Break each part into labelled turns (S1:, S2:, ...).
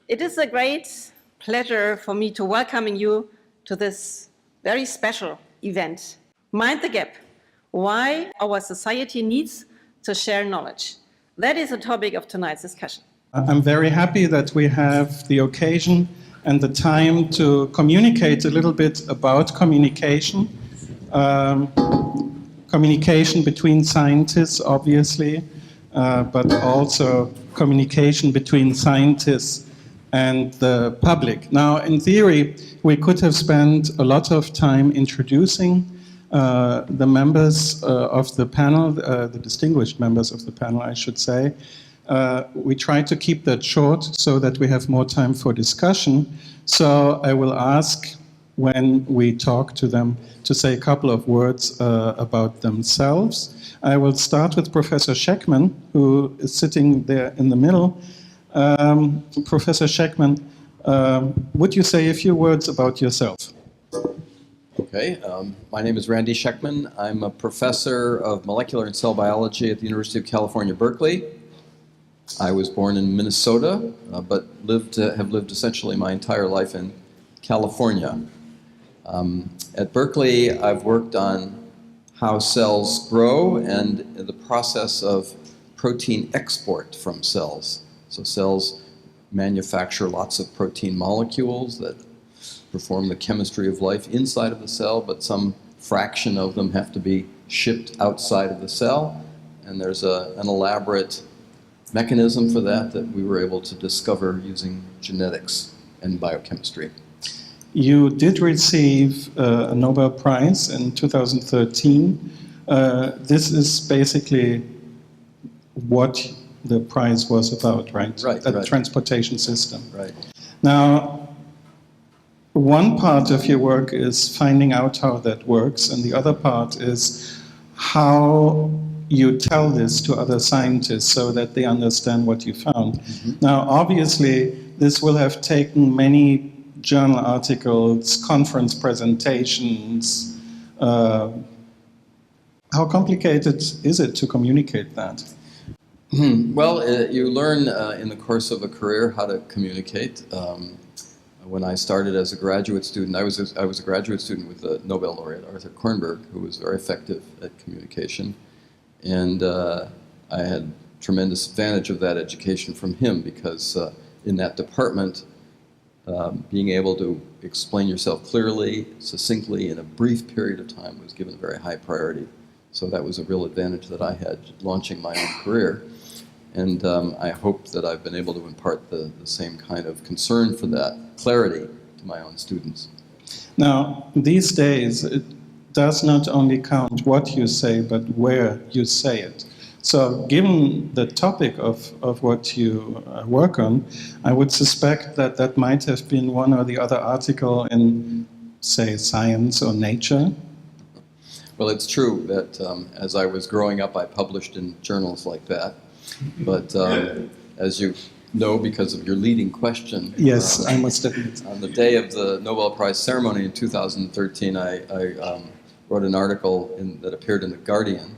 S1: It is a great pleasure for me to welcome you to this very special event. Mind the Gap, why our society needs to share knowledge. That is the topic of tonight's discussion.
S2: I'm very happy that we have the occasion and the time to communicate a little bit about communication. Communication between scientists, obviously, but also communication between scientists and the public. Now, in theory, we could have spent a lot of time introducing the members of the panel, the distinguished members of the panel, I should say. We try to keep that short so that we have more time for discussion. So I will ask, when we talk to them, to say a couple of words about themselves. I will start with Professor Schekman, who is sitting there in the middle. Professor Schekman, would you say a few words about yourself?
S3: Okay, my name is Randy Schekman. I'm a professor of molecular and cell biology at the University of California, Berkeley. I was born in Minnesota, but have lived essentially my entire life in California. At Berkeley, I've worked on how cells grow and the process of protein export from cells. So cells manufacture lots of protein molecules that perform the chemistry of life inside of the cell, but some fraction of them have to be shipped outside of the cell. And there's an elaborate mechanism for that we were able to discover using genetics and biochemistry.
S2: You did receive a Nobel Prize in 2013. This is basically what the prize was about, right?
S3: Right.
S2: The transportation system.
S3: Right.
S2: Now, one part of your work is finding out how that works, and the other part is how you tell this to other scientists so that they understand what you found. Mm-hmm. Now, obviously, this will have taken many journal articles, conference presentations. How complicated is it to communicate that?
S3: Well, you learn in the course of a career how to communicate. When I started as a graduate student, I was a graduate student with the Nobel laureate Arthur Kornberg, who was very effective at communication. And I had tremendous advantage of that education from him because in that department, being able to explain yourself clearly, succinctly, in a brief period of time was given a very high priority. So that was a real advantage that I had launching my own career. And I hope that I've been able to impart the same kind of concern for that clarity to my own students.
S2: Now, these days, it does not only count what you say, but where you say it. So given the topic of what you work on, I would suspect that that might have been one or the other article in, say, Science or Nature.
S3: Well, it's true that as I was growing up, I published in journals like that. But as you know, because of your leading question,
S2: yes, I must admit.
S3: On the day of the Nobel Prize ceremony in 2013, I wrote an article that appeared in The Guardian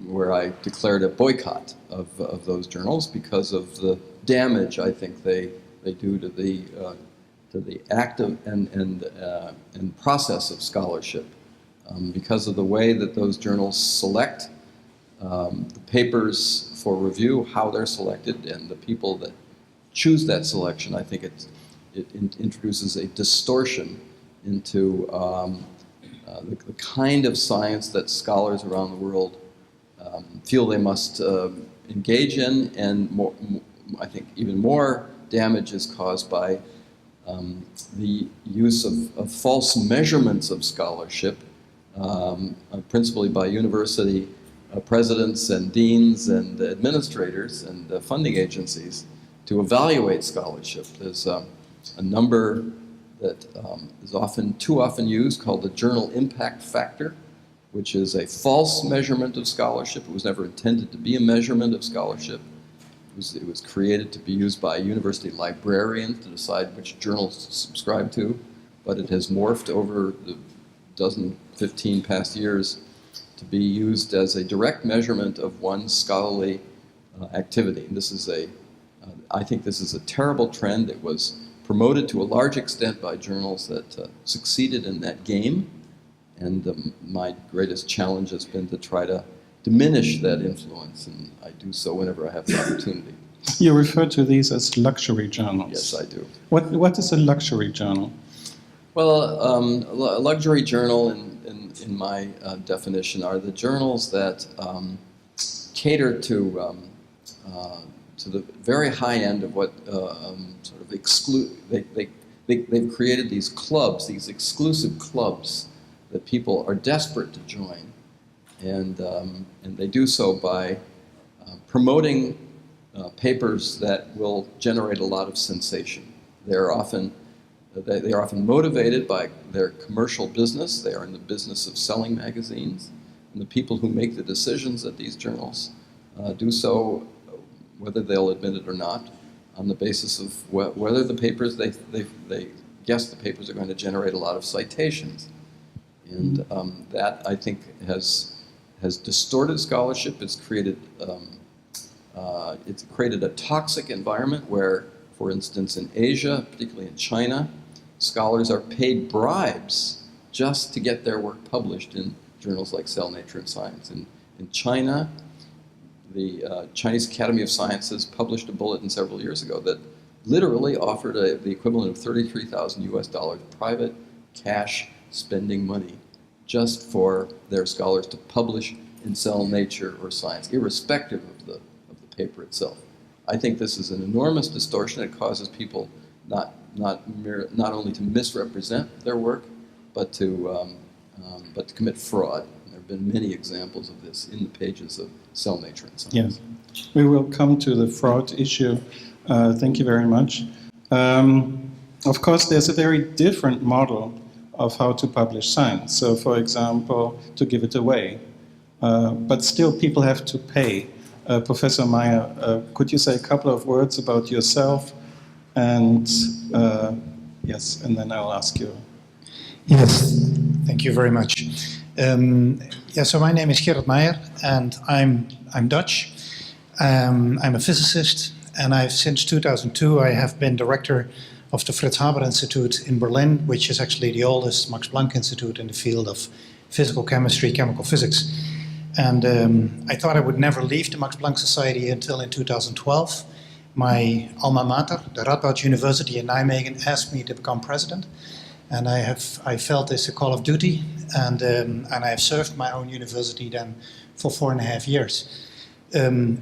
S3: where I declared a boycott of those journals because of the damage I think they do to the act of and process of scholarship, because of the way that those journals select the papers for review, how they're selected, and the people that choose that selection. I think it introduces a distortion into the kind of science that scholars around the world feel they must engage in, and more, I think even more damage is caused by the use of false measurements of scholarship, principally by university presidents and deans and administrators and funding agencies to evaluate scholarship. There's a number that is too often used called the journal impact factor, which is a false measurement of scholarship. It was never intended to be a measurement of scholarship. It was created to be used by university librarians to decide which journals to subscribe to, but it has morphed over the 15 past years to be used as a direct measurement of one's scholarly activity. And this is a I think this is a terrible trend. It was promoted to a large extent by journals that succeeded in that game, and my greatest challenge has been to try to diminish that influence, and I do so whenever I have the opportunity.
S2: You refer to these as luxury journals.
S3: Yes, I do.
S2: What is a luxury journal?
S3: Well, a luxury journal, in my definition, are the journals that cater to the very high end of what sort of exclude. They've created these clubs, these exclusive clubs that people are desperate to join, and they do so by promoting papers that will generate a lot of sensation. They are often motivated by their commercial business. They are in the business of selling magazines, and the people who make the decisions at these journals do so, whether they'll admit it or not, on the basis of whether the papers they guess the papers are going to generate a lot of citations, and that I think has distorted scholarship. It's created a toxic environment where, for instance, in Asia, particularly in China, scholars are paid bribes just to get their work published in journals like Cell, Nature, and Science. In China, the Chinese Academy of Sciences published a bulletin several years ago that literally offered the equivalent of $33,000 private cash spending money just for their scholars to publish in Cell, Nature, or Science, irrespective of the paper itself. I think this is an enormous distortion. It causes people not only to misrepresent their work, but to commit fraud. And there have been many examples of this in the pages of Cell, Nature, and Science.
S2: Yes, we will come to the fraud issue. Thank you very much. Of course, there's a very different model of how to publish science. So, for example, to give it away. But still, people have to pay. Professor Meijer, could you say a couple of words about yourself? And yes, and then I'll ask you.
S4: Yes, thank you very much. So my name is Gerard Meijer, and I'm Dutch. I'm a physicist, and since 2002 I have been director of the Fritz Haber Institute in Berlin, which is actually the oldest Max Planck Institute in the field of physical chemistry, chemical physics. And I thought I would never leave the Max Planck Society until in 2012. My alma mater, the Radboud University in Nijmegen, asked me to become president. And I felt it's a call of duty, and I have served my own university then for 4.5 years.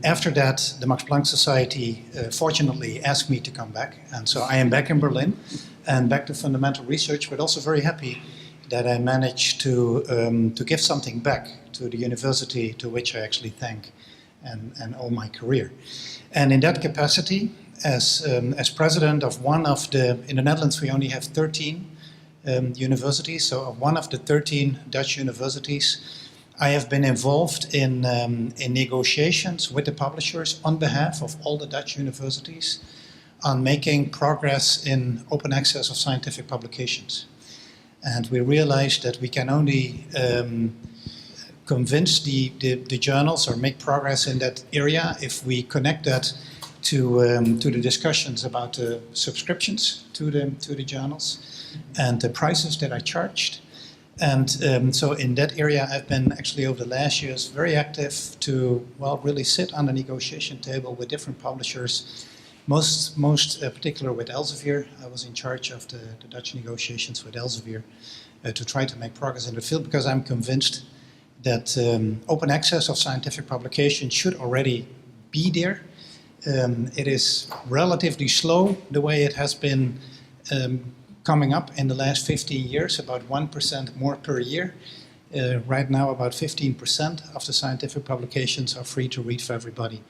S4: After that, the Max Planck Society fortunately asked me to come back, and so I am back in Berlin and back to fundamental research, but also very happy that I managed to give something back to the university to which I actually thank and owe my career. And in that capacity, as president of one of in the Netherlands we only have 13 universities, so of one of the 13 Dutch universities, I have been involved in negotiations with the publishers on behalf of all the Dutch universities on making progress in open access of scientific publications. And we realized that we can only convince the journals or make progress in that area if we connect that to the discussions about the subscriptions to the journals and the prices that are charged. And so in that area, I've been actually over the last years very active to, well, really sit on the negotiation table with different publishers, most particular with Elsevier. I was in charge of the Dutch negotiations with Elsevier to try to make progress in the field, because I'm convinced that open access of scientific publication should already be there. It is relatively slow the way it has been coming up in the last 15 years, about 1% more per year. Right now, about 15% of the scientific publications are free to read for everybody.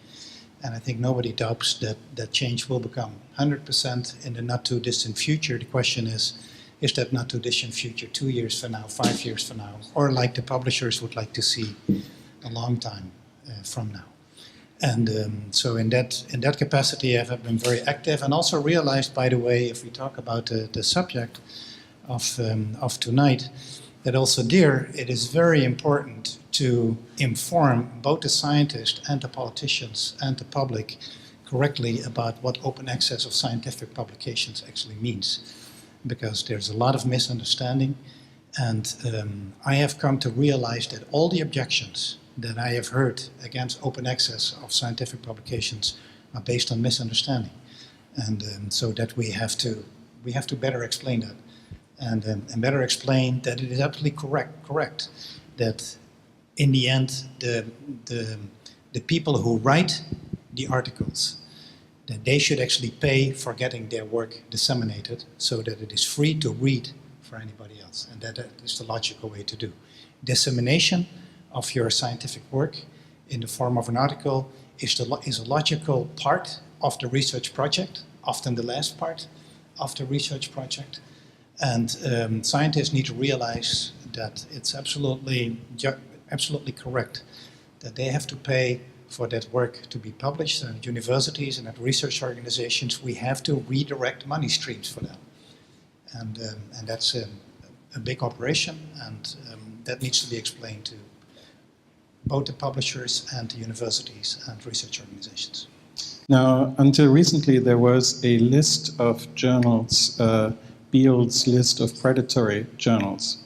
S4: And I think nobody doubts that change will become 100% in the not too distant future. The question is that not too distant future 2 years from now, 5 years from now, or like the publishers would like to see a long time from now? And so in that capacity, I've been very active, and also realized, by the way, if we talk about the subject of tonight, that also there it is very important to inform both the scientists and the politicians and the public correctly about what open access of scientific publications actually means, because there's a lot of misunderstanding. And I have come to realize that all the objections that I have heard against open access of scientific publications are based on misunderstanding. And so that we have to better explain that. And better explain that it is absolutely correct that in the end, the people who write the articles, that they should actually pay for getting their work disseminated so that it is free to read for anybody else. And that is the logical way to do. Dissemination of your scientific work in the form of an article is a logical part of the research project, often the last part of the research project. And scientists need to realize that it's absolutely correct that they have to pay for that work to be published. And at universities and at research organizations, we have to redirect money streams for them. And that's a big operation, and that needs to be explained to both the publishers and the universities and research organizations.
S2: Now, until recently, there was a list of journals, Beale's list of predatory journals,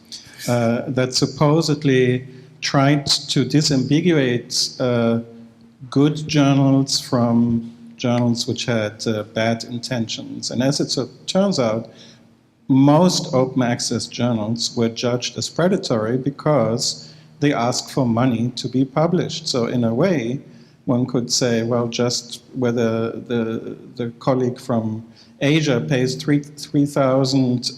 S2: that supposedly tried to disambiguate good journals from journals which had bad intentions. And as it turns out, most open access journals were judged as predatory because they ask for money to be published. So in a way, one could say, well, just whether the colleague from Asia pays 3,000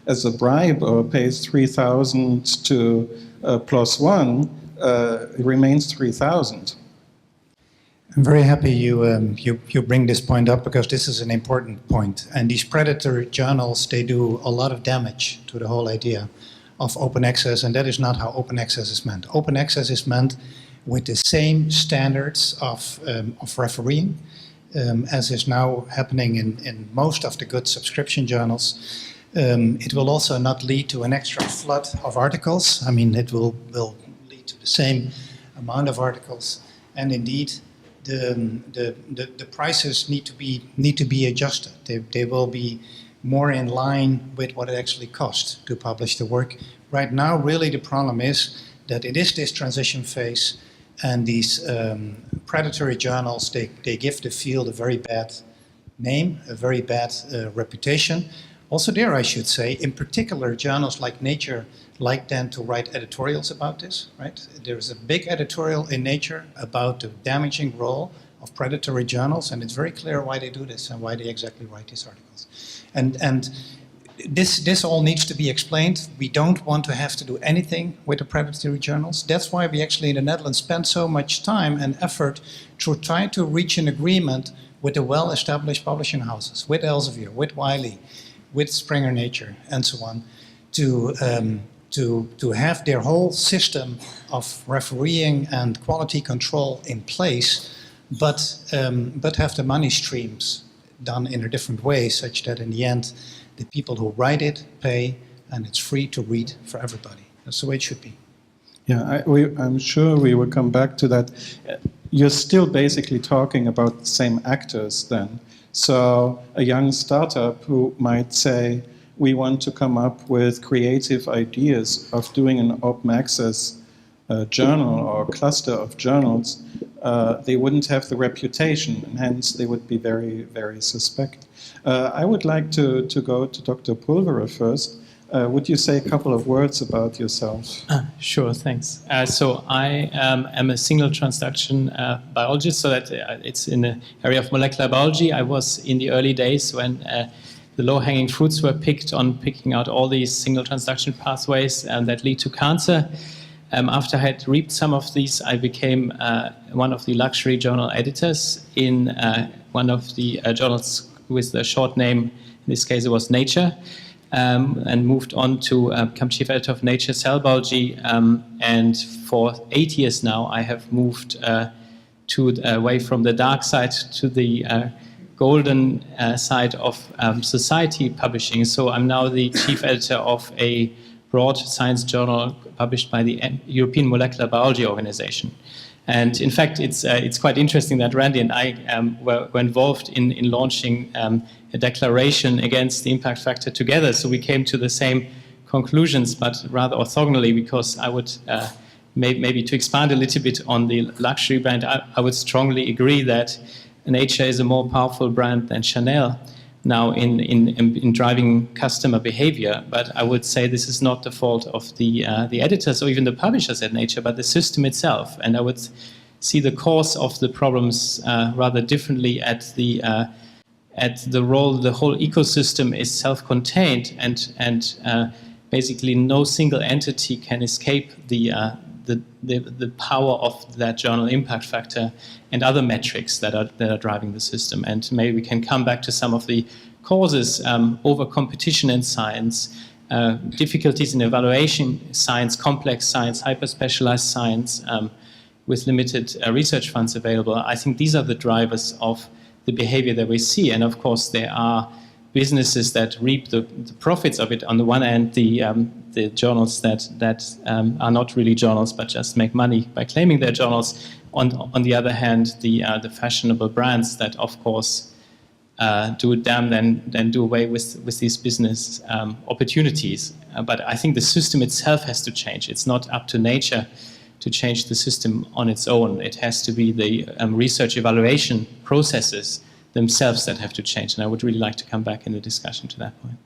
S2: as a bribe or pays 3,000 to +1, it remains 3,000.
S4: I'm very happy you bring this point up, because this is an important point. And these predatory journals, they do a lot of damage to the whole idea of open access, and that is not how open access is meant. Open access is meant with the same standards of refereeing as is now happening in most of the good subscription journals. It will also not lead to an extra flood of articles. I mean, it will lead to the same amount of articles, and indeed, the prices need to be adjusted. They will be more in line with what it actually costs to publish the work. Right now, really the problem is that it is this transition phase, and these predatory journals, they give the field a very bad name, a very bad reputation. Also there, I should say, in particular, journals like Nature like then to write editorials about this, right? There's a big editorial in Nature about the damaging role of predatory journals, and it's very clear why they do this and why they exactly write these articles. And this all needs to be explained. We don't want to have to do anything with the predatory journals. That's why we actually in the Netherlands spend so much time and effort to try to reach an agreement with the well-established publishing houses, with Elsevier, with Wiley, with Springer Nature, and so on, to have their whole system of refereeing and quality control in place, but have the money streams done in a different way, such that in the end, the people who write it pay, and it's free to read for everybody. That's the way it should be.
S2: Yeah, I'm sure we will come back to that. You're still basically talking about the same actors then. So a young startup who might say, we want to come up with creative ideas of doing an open access journal or cluster of journals, they wouldn't have the reputation, and hence they would be very, very suspect. I would like to go to Dr. Pulverer first. Would you say a couple of words about yourself?
S5: Sure, thanks. So I am a single transduction biologist, so that it's in the area of molecular biology. I was in the early days when the low-hanging fruits were picked on picking out all these single transduction pathways that lead to cancer. After I had reaped some of these, I became one of the luxury journal editors in one of the journals with the short name, in this case it was Nature, and moved on to become chief editor of Nature Cell Biology. And for 8 years now, I have moved away from the dark side to the golden side of society publishing. So I'm now the chief editor of a broad science journal published by the European Molecular Biology Organization. And in fact, it's quite interesting that Randy and I were involved in launching a declaration against the impact factor together. So we came to the same conclusions, but rather orthogonally, because I would, maybe to expand a little bit on the luxury brand, I would strongly agree that nature is a more powerful brand than Chanel now in driving customer behavior. But I would say this is not the fault of the editors or even the publishers at Nature, but the system itself. And I would see the cause of the problems rather differently at the role the whole ecosystem is self-contained, and basically no single entity can escape the power of that journal impact factor and other metrics that are driving the system. And maybe we can come back to some of the causes: over competition in science, difficulties in evaluation science, complex science, hyper-specialized science, with limited research funds available. I think these are the drivers of the behavior that we see. And of course, there are businesses that reap the profits of it. On the one hand, the journals that are not really journals but just make money by claiming they're journals. On the other hand, the fashionable brands that, of course, do damn then do away with these business opportunities. But I think the system itself has to change. It's not up to Nature to change the system on its own. It has to be the research evaluation processes themselves that have to change. And I would really like to come back in the discussion to that point.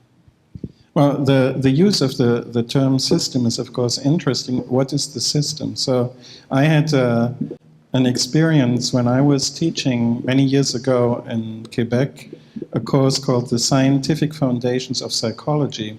S2: Well, the use of the term system is, of course, interesting. What is the system? So I had an experience when I was teaching many years ago in Quebec, a course called the Scientific Foundations of Psychology,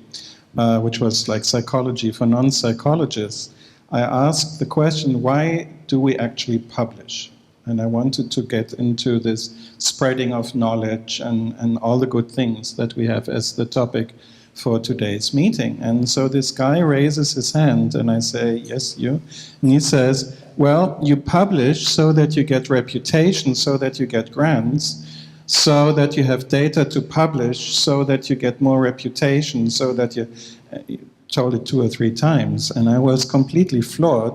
S2: which was like psychology for non-psychologists. I asked the question, why do we actually publish? And I wanted to get into this spreading of knowledge and all the good things that we have as the topic for today's meeting. And so this guy raises his hand and I say, yes, you. And he says, well, you publish so that you get reputation, so that you get grants, so that you have data to publish, so that you get more reputation, so that you told it 2 or 3 times. And I was completely floored.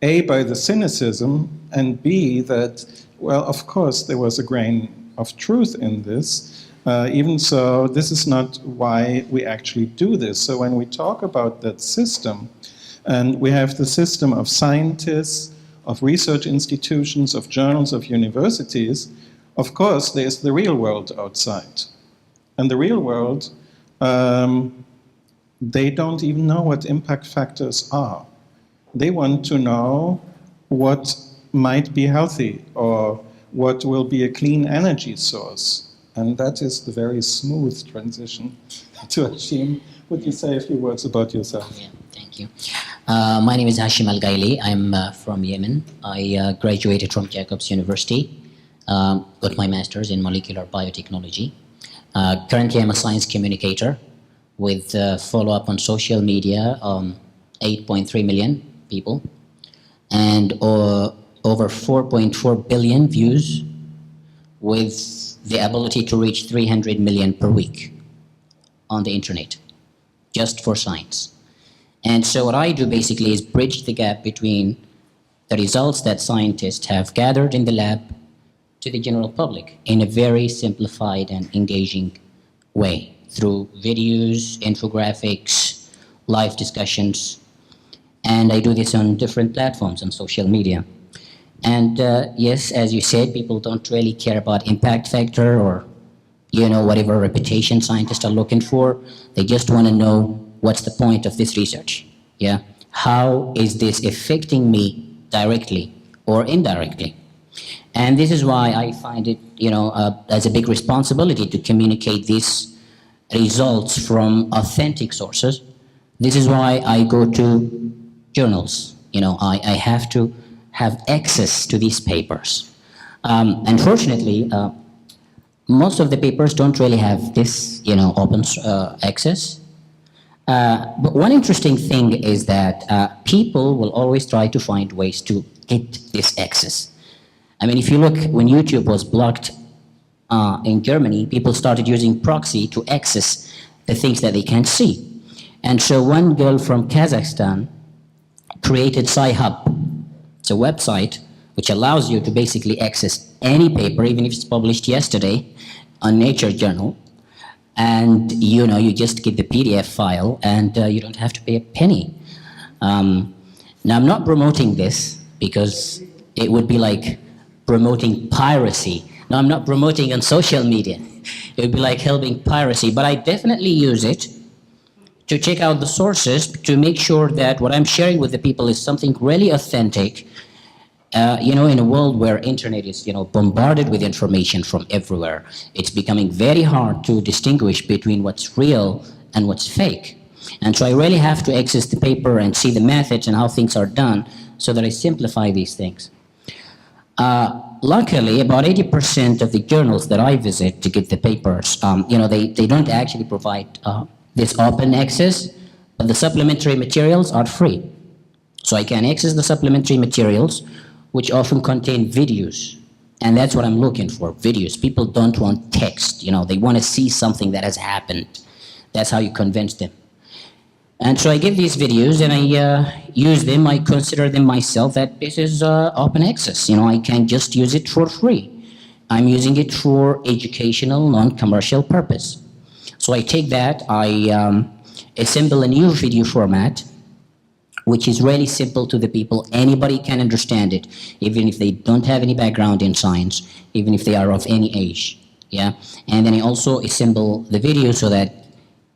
S2: A, by the cynicism, and B, that, well, of course, there was a grain of truth in this. Even so, this is not why we actually do this. So when we talk about that system, and we have the system of scientists, of research institutions, of journals, of universities, of course, there's the real world outside. And the real world, they don't even know what impact factors are. They want to know what might be healthy or what will be a clean energy source. And that is the very smooth transition to Hashem. Would you say a few words about yourself?
S6: Yeah, thank you. My name is Hashem Al-Ghaili. I'm from Yemen. I graduated from Jacobs University, got my master's in molecular biotechnology. Currently, I'm a science communicator with follow-up on social media, 8.3 million people, and over 4.4 billion views, with the ability to reach 300 million per week on the internet, just for science. And so what I do basically is bridge the gap between the results that scientists have gathered in the lab to the general public in a very simplified and engaging way, through videos, infographics, live discussions. And I do this on different platforms on social media. And yes, as you said, people don't really care about impact factor or, whatever reputation scientists are looking for. They just want to know, what's the point of this research? Yeah, how is this affecting me directly or indirectly? And this is why I find it, as a big responsibility to communicate these results from authentic sources. This is why I go to journals. I have to have access to these papers. Unfortunately, most of the papers don't really have this, open access. But one interesting thing is that people will always try to find ways to get this access. I mean, if you look, when YouTube was blocked in Germany, people started using proxy to access the things that they can't see. And so one girl from Kazakhstan created Sci-Hub, It's a website which allows you to basically access any paper, even if it's published yesterday on Nature Journal. And you just get the PDF file and you don't have to pay a penny. Now, I'm not promoting this because it would be like promoting piracy. No, I'm not promoting on social media. It would be like helping piracy, but I definitely use it to check out the sources to make sure that what I'm sharing with the people is something really authentic. In a world where internet is, bombarded with information from everywhere, it's becoming very hard to distinguish between what's real and what's fake. And so I really have to access the paper and see the methods and how things are done so that I simplify these things. Luckily, about 80% of the journals that I visit to get the papers, they don't actually provide this open access, but the supplementary materials are free. So I can access the supplementary materials, which often contain videos. And that's what I'm looking for, videos. People don't want text, they want to see something that has happened. That's how you convince them. And so I give these videos and I use them, I consider them myself that this is open access. I can just use it for free. I'm using it for educational, non-commercial purpose. So I take that, I assemble a new video format, which is really simple to the people. Anybody can understand it, even if they don't have any background in science, even if they are of any age. Yeah. And then I also assemble the video so that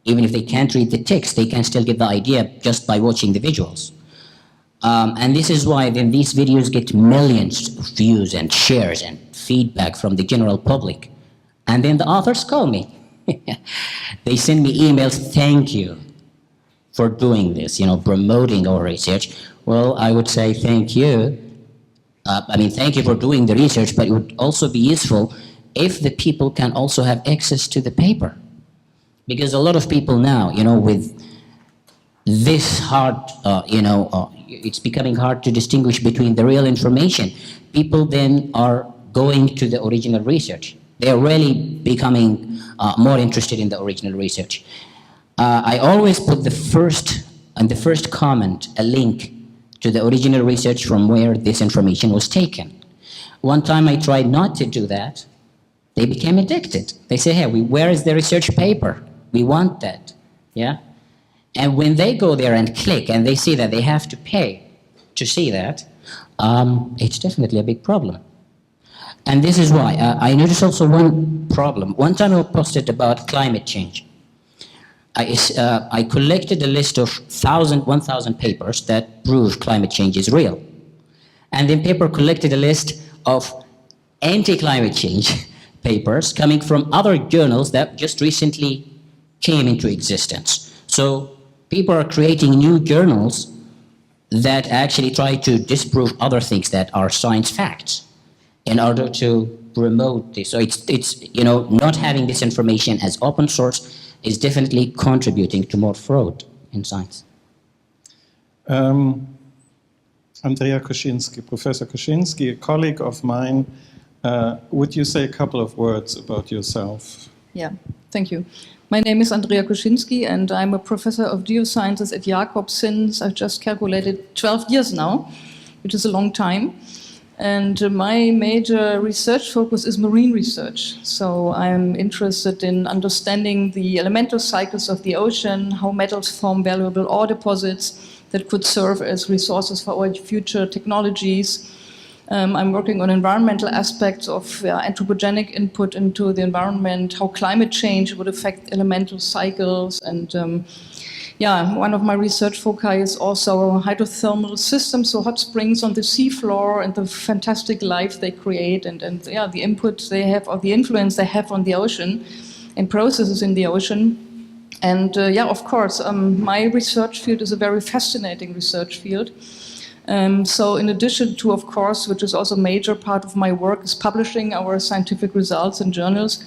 S6: even if they can't read the text, they can still get the idea just by watching the visuals. And this is why then these videos get millions of views and shares and feedback from the general public. And then the authors call me. They send me emails, thank you for doing this, promoting our research. Well, I would say thank you. Thank you for doing the research, but it would also be useful if the people can also have access to the paper. Because a lot of people now, with this hard, it's becoming hard to distinguish between the real information. People then are going to the original research. They're really becoming more interested in the original research. I always put on the first comment, a link to the original research from where this information was taken. One time I tried not to do that. They became addicted. They say, hey, where is the research paper? We want that, yeah? And when they go there and click and they see that they have to pay to see that, it's definitely a big problem. And this is why I noticed also one problem. One time I posted about climate change. I collected a list of 1,000 papers that prove climate change is real. And then paper collected a list of anti-climate change papers coming from other journals that just recently came into existence. So people are creating new journals that actually try to disprove other things that are science facts in order to promote this. So it's not having this information as open source is definitely contributing to more fraud in science.
S2: Andrea Kaczynski, Professor Koschinsky, a colleague of mine, would you say a couple of words about yourself?
S7: Yeah, thank you. My name is Andrea Kaczynski and I'm a professor of geosciences at Jakob since, I've just calculated, 12 years now, which is a long time. And my major research focus is marine research. So I'm interested in understanding the elemental cycles of the ocean, how metals form valuable ore deposits that could serve as resources for our future technologies. I'm working on environmental aspects of anthropogenic input into the environment, how climate change would affect elemental cycles, and one of my research foci is also hydrothermal systems, so hot springs on the seafloor and the fantastic life they create, and the input they have or the influence they have on the ocean and processes in the ocean. And of course, my research field is a very fascinating research field. So in addition to, of course, which is also a major part of my work, is publishing our scientific results in journals,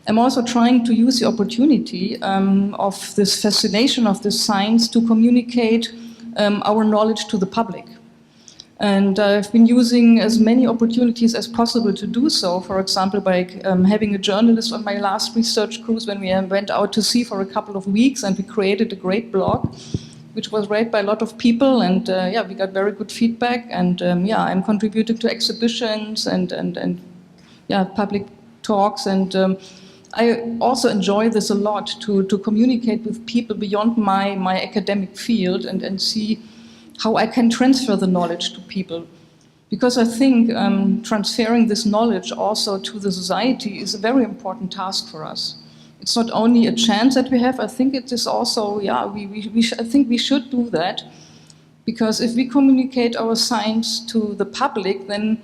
S7: I'm also trying to use the opportunity of this fascination of this science to communicate our knowledge to the public. And I've been using as many opportunities as possible to do so, for example, by having a journalist on my last research cruise when we went out to sea for a couple of weeks, and we created a great blog which was read by a lot of people, and we got very good feedback. And I'm contributing to exhibitions and public talks, and I also enjoy this a lot to communicate with people beyond my academic field and see how I can transfer the knowledge to people. Because I think transferring this knowledge also to the society is a very important task for us. It's not only a chance that we have, I think it is also, I think we should do that. Because if we communicate our science to the public, then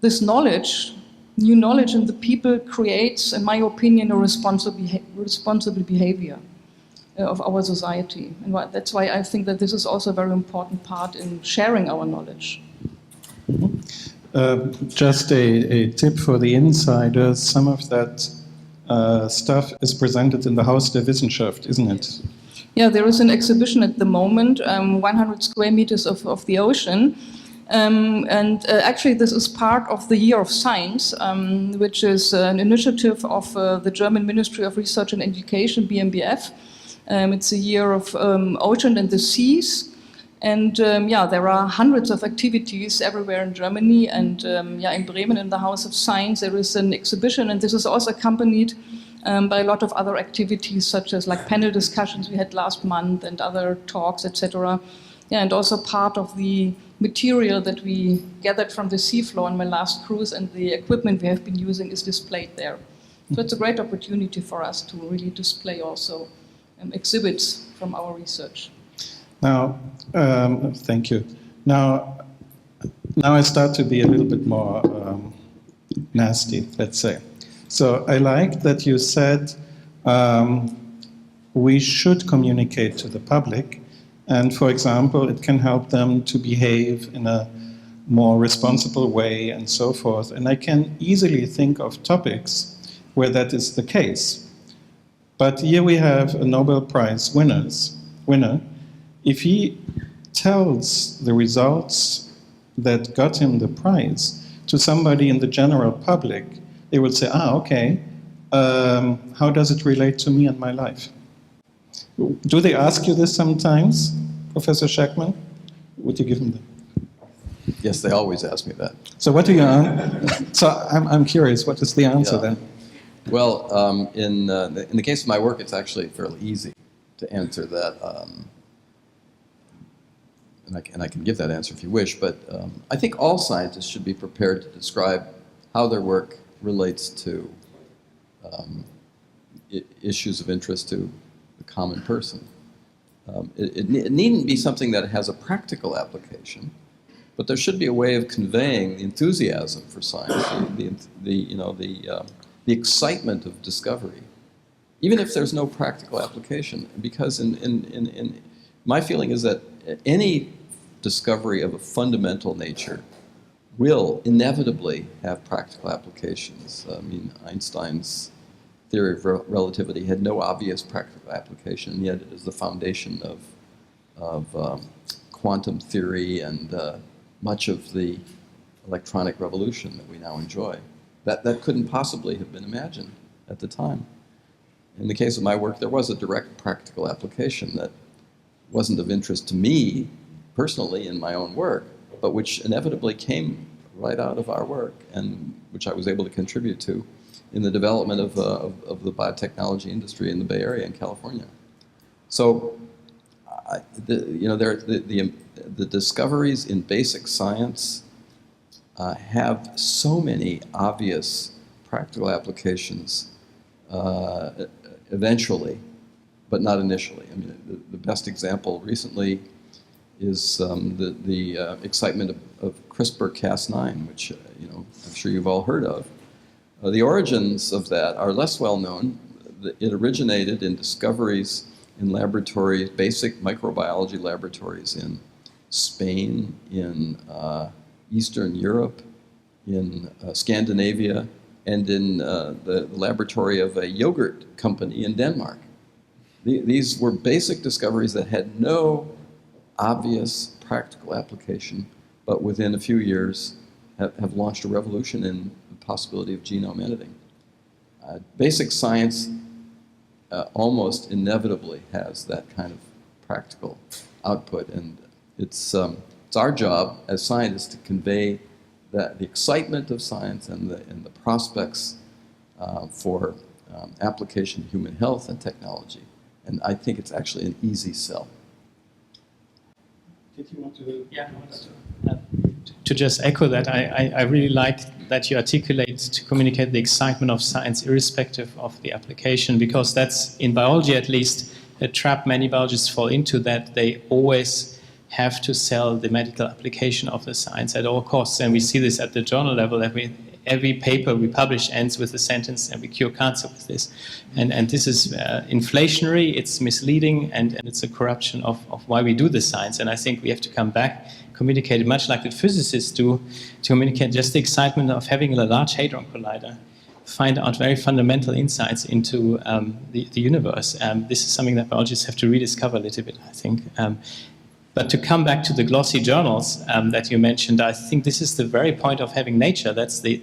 S7: this knowledge, new knowledge in the people creates, in my opinion, a responsible behavior of our society. And that's why I think that this is also a very important part in sharing our knowledge.
S2: Just a tip for the insiders, some of that stuff is presented in the Haus der Wissenschaft, isn't it?
S7: Yeah, there is an exhibition at the moment, 100 square meters of the ocean. Actually, this is part of the Year of Science, which is an initiative of the German Ministry of Research and Education, BMBF. It's a year of ocean and the seas. And there are hundreds of activities everywhere in Germany, and in Bremen, in the House of Science, there is an exhibition, and this is also accompanied by a lot of other activities, such as like panel discussions we had last month and other talks, etc. And also part of the material that we gathered from the seafloor on my last cruise, and the equipment we have been using is displayed there. So it's a great opportunity for us to really display also exhibits from our research.
S2: Now, thank you. Now I start to be a little bit more nasty, let's say. So I like that you said we should communicate to the public, and for example, it can help them to behave in a more responsible way and so forth. And I can easily think of topics where that is the case. But here we have a Nobel Prize winner. If he tells the results that got him the prize to somebody in the general public, they will say, okay, how does it relate to me and my life? Do they ask you this sometimes, Professor Schekman? Would you give them that?
S3: Yes, they always ask me that.
S2: So what do you answer? So I'm curious, what is the answer then?
S3: Well, in the case of my work, it's actually fairly easy to answer that. And I can give that answer if you wish, but I think all scientists should be prepared to describe how their work relates to issues of interest to the common person. It needn't be something that has a practical application, but there should be a way of conveying the enthusiasm for science, the excitement of discovery, even if there's no practical application. Because in my feeling is that any discovery of a fundamental nature will inevitably have practical applications. I mean, Einstein's theory of relativity had no obvious practical application, and yet it is the foundation of quantum theory and much of the electronic revolution that we now enjoy. That couldn't possibly have been imagined at the time. In the case of my work, there was a direct practical application that wasn't of interest to me personally in my own work, but which inevitably came right out of our work, and which I was able to contribute to in the development of the biotechnology industry in the Bay Area in California. So, the discoveries in basic science have so many obvious practical applications eventually, but not initially. I mean, the best example recently is the excitement of CRISPR-Cas9, which I'm sure you've all heard of. The origins of that are less well known. It originated in discoveries in laboratories, basic microbiology laboratories in Spain, in Eastern Europe, in Scandinavia, and in the laboratory of a yogurt company in Denmark. These were basic discoveries that had no obvious practical application, but within a few years have launched a revolution in the possibility of genome editing. Basic science almost inevitably has that kind of practical output. And it's our job as scientists to convey the excitement of science and the prospects for application in human health and technology. And I think it's actually an easy sell.
S2: Did you want to?
S5: Yeah, to just echo that, I really like that you articulate to communicate the excitement of science irrespective of the application, because that's, in biology at least, a trap many biologists fall into, that they always have to sell the medical application of the science at all costs. And we see this at the journal level, that every paper we publish ends with the sentence, and we cure cancer with this. And this is inflationary, it's misleading, and it's a corruption of why we do the science. And I think we have to come back, communicate it much like the physicists do, to communicate just the excitement of having a Large Hadron Collider, find out very fundamental insights into the universe. This is something that biologists have to rediscover a little bit, I think. But to come back to the glossy journals that you mentioned, I think this is the very point of having Nature. That's the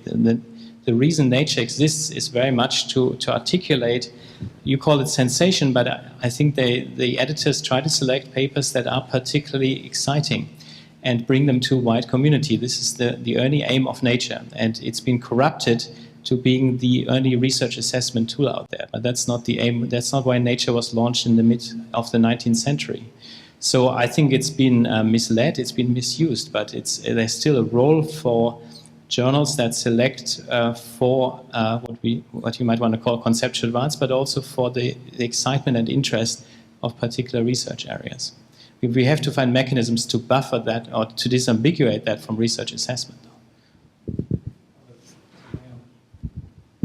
S5: reason Nature exists, is very much to articulate, you call it sensation, but I think the editors try to select papers that are particularly exciting and bring them to a wide community. This is the only aim of Nature, and it's been corrupted to being the only research assessment tool out there. But that's not the aim. That's not why Nature was launched in the mid of the 19th century. So I think it's been misled, it's been misused, but there's still a role for journals that select for what you might want to call conceptual advance, but also for the excitement and interest of particular research areas. We have to find mechanisms to buffer that or to disambiguate that from research assessment.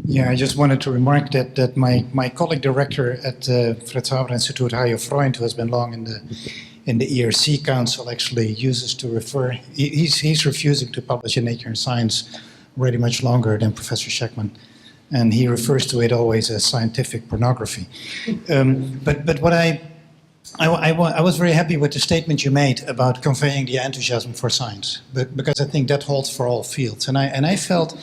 S4: Yeah, I just wanted to remark that my colleague director at Fritz Haber Institute, Hajo Freund, who has been long in the ERC Council, actually uses to refer. He's refusing to publish in Nature and Science already much longer than Professor Schekman, and he refers to it always as scientific pornography. But what I was very happy with the statement you made about conveying the enthusiasm for science, because I think that holds for all fields, and I felt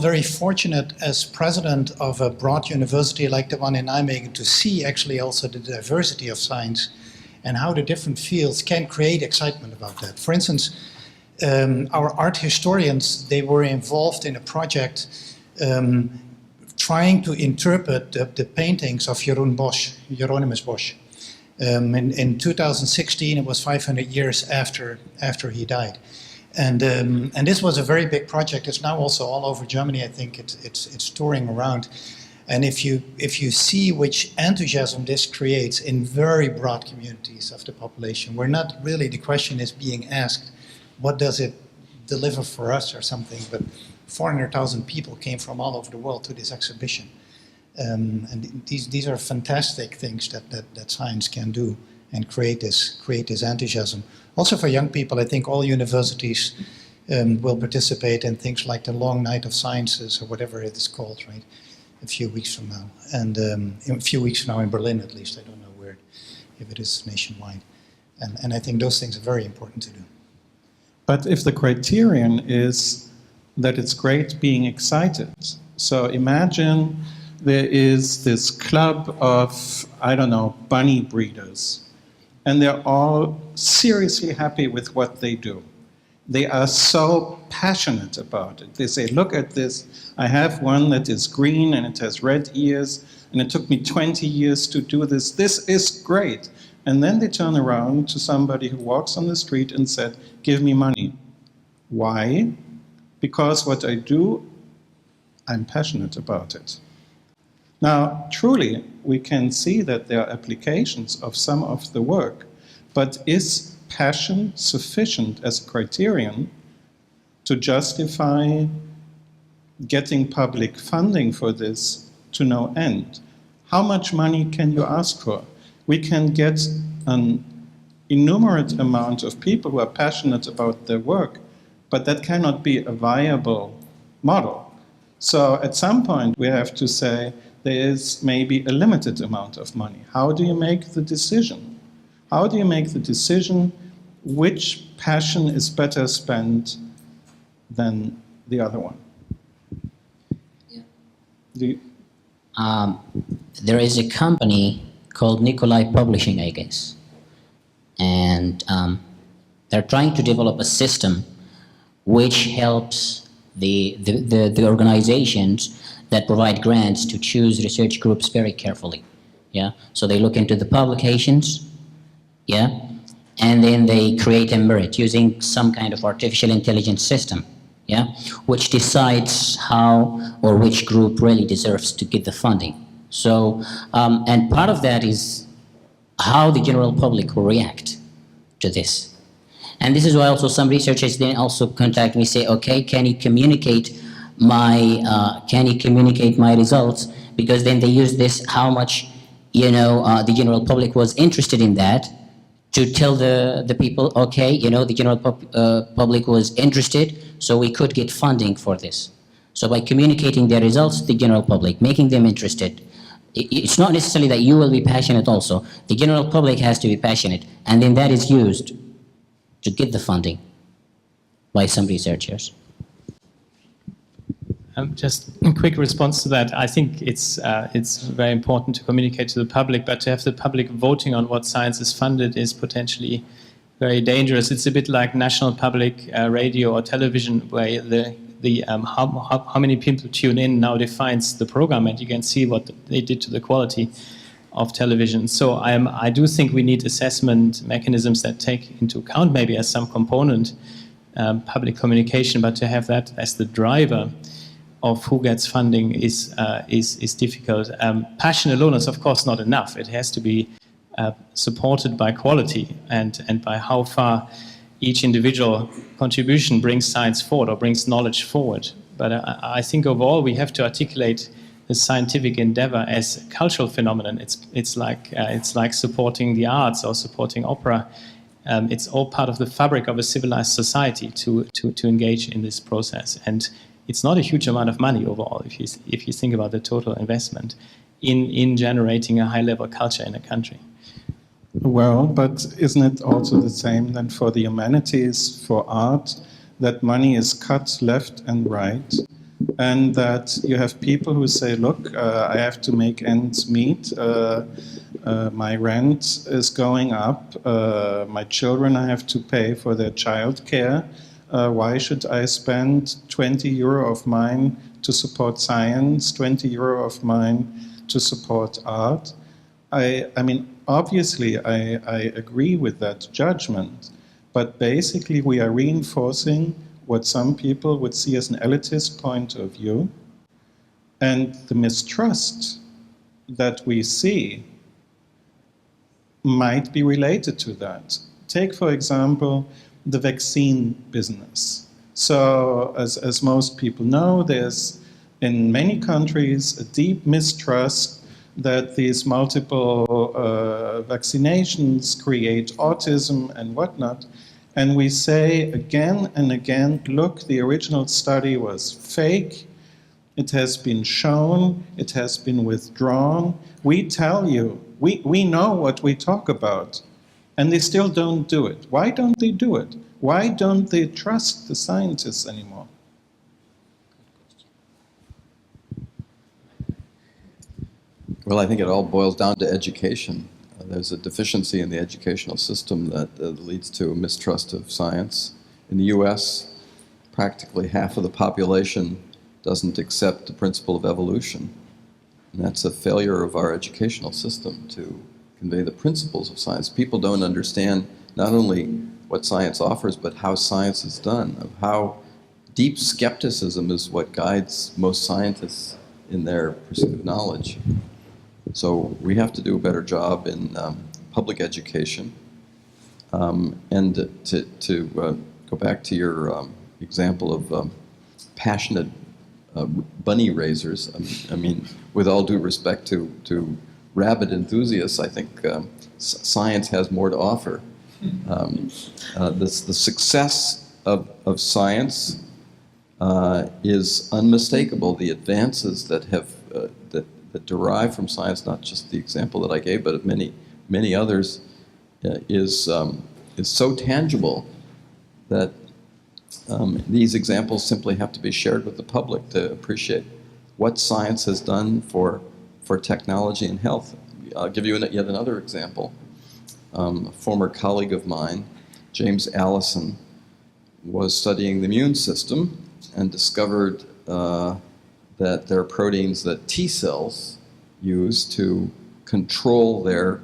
S4: very fortunate as president of a broad university like the one in Nijmegen to see actually also the diversity of science and how the different fields can create excitement about that. For instance, our art historians, they were involved in a project trying to interpret the paintings of Hieronymus Bosch. In 2016, it was 500 years after he died. And this was a very big project. It's now also all over Germany. I think it's touring around. And if you see which enthusiasm this creates in very broad communities of the population, where not really the question is being asked, what does it deliver for us or something, but 400,000 people came from all over the world to this exhibition. And these are fantastic things that science can do and create this enthusiasm. Also for young people, I think all universities will participate in things like the Long Night of Sciences or whatever it is called, right? A few weeks from now. And a few weeks from now in Berlin, at least. I don't know where, if it is nationwide. And I think those things are very important to do.
S2: But if the criterion is that it's great being excited, so imagine there is this club of, I don't know, bunny breeders, and they're all seriously happy with what they do. They are so passionate about it. They say, look at this, I have one that is green and it has red ears, and it took me 20 years to do this. This is great. And then they turn around to somebody who walks on the street and said, give me money. Why? Because what I do, I'm passionate about it. Now, truly, we can see that there are applications of some of the work, but is passion sufficient as a criterion to justify getting public funding for this to no end? How much money can you ask for? We can get an innumerate amount of people who are passionate about their work, but that cannot be a viable model. So at some point we have to say there is maybe a limited amount of money. How do you make the decision? How do you make the decision which passion is better spent than the other one? Yeah.
S6: There is a company called Nicolai Publishing, I guess. and they're trying to develop a system which helps the organizations that provide grants to choose research groups very carefully. Yeah, so they look into the publications, yeah, and then they create a merit using some kind of artificial intelligence system, yeah, which decides how or which group really deserves to get the funding. So, and part of that is how the general public will react to this. And this is why also some researchers then also contact me, say, okay, can you communicate my results? Because then they use this, how much, the general public was interested in that, to tell the people, okay, the general public was interested, so we could get funding for this. So by communicating their results to the general public, making them interested, it's not necessarily that you will be passionate also. The general public has to be passionate, and then that is used to get the funding by some researchers.
S5: Just a quick response to that. I think it's very important to communicate to the public, but to have the public voting on what science is funded is potentially very dangerous. It's a bit like national public radio or television, where how many people tune in now defines the program, and you can see what they did to the quality of television. So I do think we need assessment mechanisms that take into account, maybe as some component, public communication, but to have that as the driver of who gets funding is difficult. Passion alone is of course not enough. It has to be supported by quality and by how far each individual contribution brings science forward or brings knowledge forward. But I think overall we have to articulate the scientific endeavor as a cultural phenomenon. It's like supporting the arts or supporting opera. It's all part of the fabric of a civilized society to engage in this process. And it's not a huge amount of money overall if you think about the total investment in generating a high-level culture in a country.
S2: Well, but isn't it also the same then for the humanities, for art, that money is cut left and right, and that you have people who say, look, I have to make ends meet, my rent is going up, my children I have to pay for their childcare, why should I spend 20 euro of mine to support science, 20 euro of mine to support art? I mean, obviously, I agree with that judgment, but basically we are reinforcing what some people would see as an elitist point of view, and the mistrust that we see might be related to that. Take, for example, the vaccine business. So, as most people know, there's in many countries a deep mistrust that these multiple vaccinations create autism and whatnot. And we say again and again, look, the original study was fake. It has been shown. It has been withdrawn. We tell you, we know what we talk about. And they still don't do it. Why don't they do it? Why don't they trust the scientists anymore?
S3: Well, I think it all boils down to education. There's a deficiency in the educational system that leads to a mistrust of science. In the US, practically half of the population doesn't accept the principle of evolution. And that's a failure of our educational system to convey the principles of science. People don't understand not only what science offers, but how science is done, of how deep skepticism is what guides most scientists in their pursuit of knowledge. So we have to do a better job in public education. And to go back to your example of passionate bunny raisers, I mean, with all due respect to rabbit enthusiasts, I think science has more to offer. The success of science is unmistakable. The advances that have that derive from science, not just the example that I gave, but many others, is so tangible that these examples simply have to be shared with the public to appreciate what science has done for technology and health. I'll give you yet another example. a former colleague of mine, James Allison, was studying the immune system and discovered that there are proteins that T cells use to control their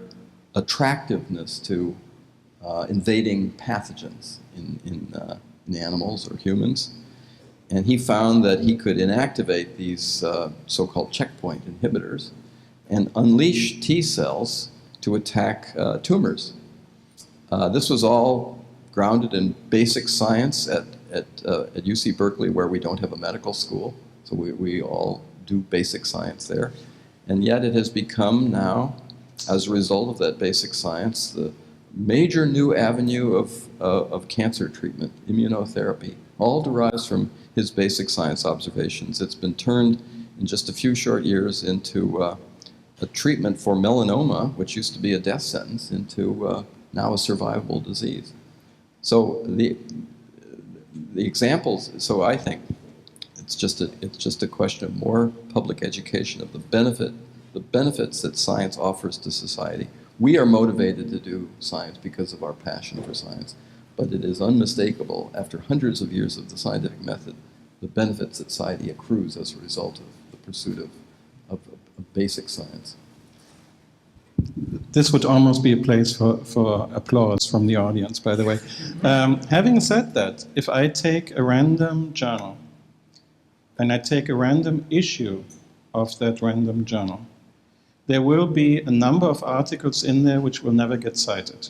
S3: attractiveness to invading pathogens in animals or humans. And he found that he could inactivate these so-called checkpoint inhibitors and unleash T cells to attack tumors. This was all grounded in basic science at UC Berkeley, where we don't have a medical school, so we all do basic science there. And yet it has become now, as a result of that basic science, the major new avenue of cancer treatment, immunotherapy, all derives from his basic science observations. It's been turned in just a few short years into a treatment for melanoma, which used to be a death sentence, into now a survivable disease. So the examples, so I think it's just a question of more public education of the benefits that science offers to society. We are motivated to do science because of our passion for science, but it is unmistakable, after hundreds of years of the scientific method, the benefits that society accrues as a result of the pursuit of basic science.
S2: This would almost be a place for applause from the audience, by the way. Having said that, if I take a random journal and I take a random issue of that random journal, there will be a number of articles in there which will never get cited.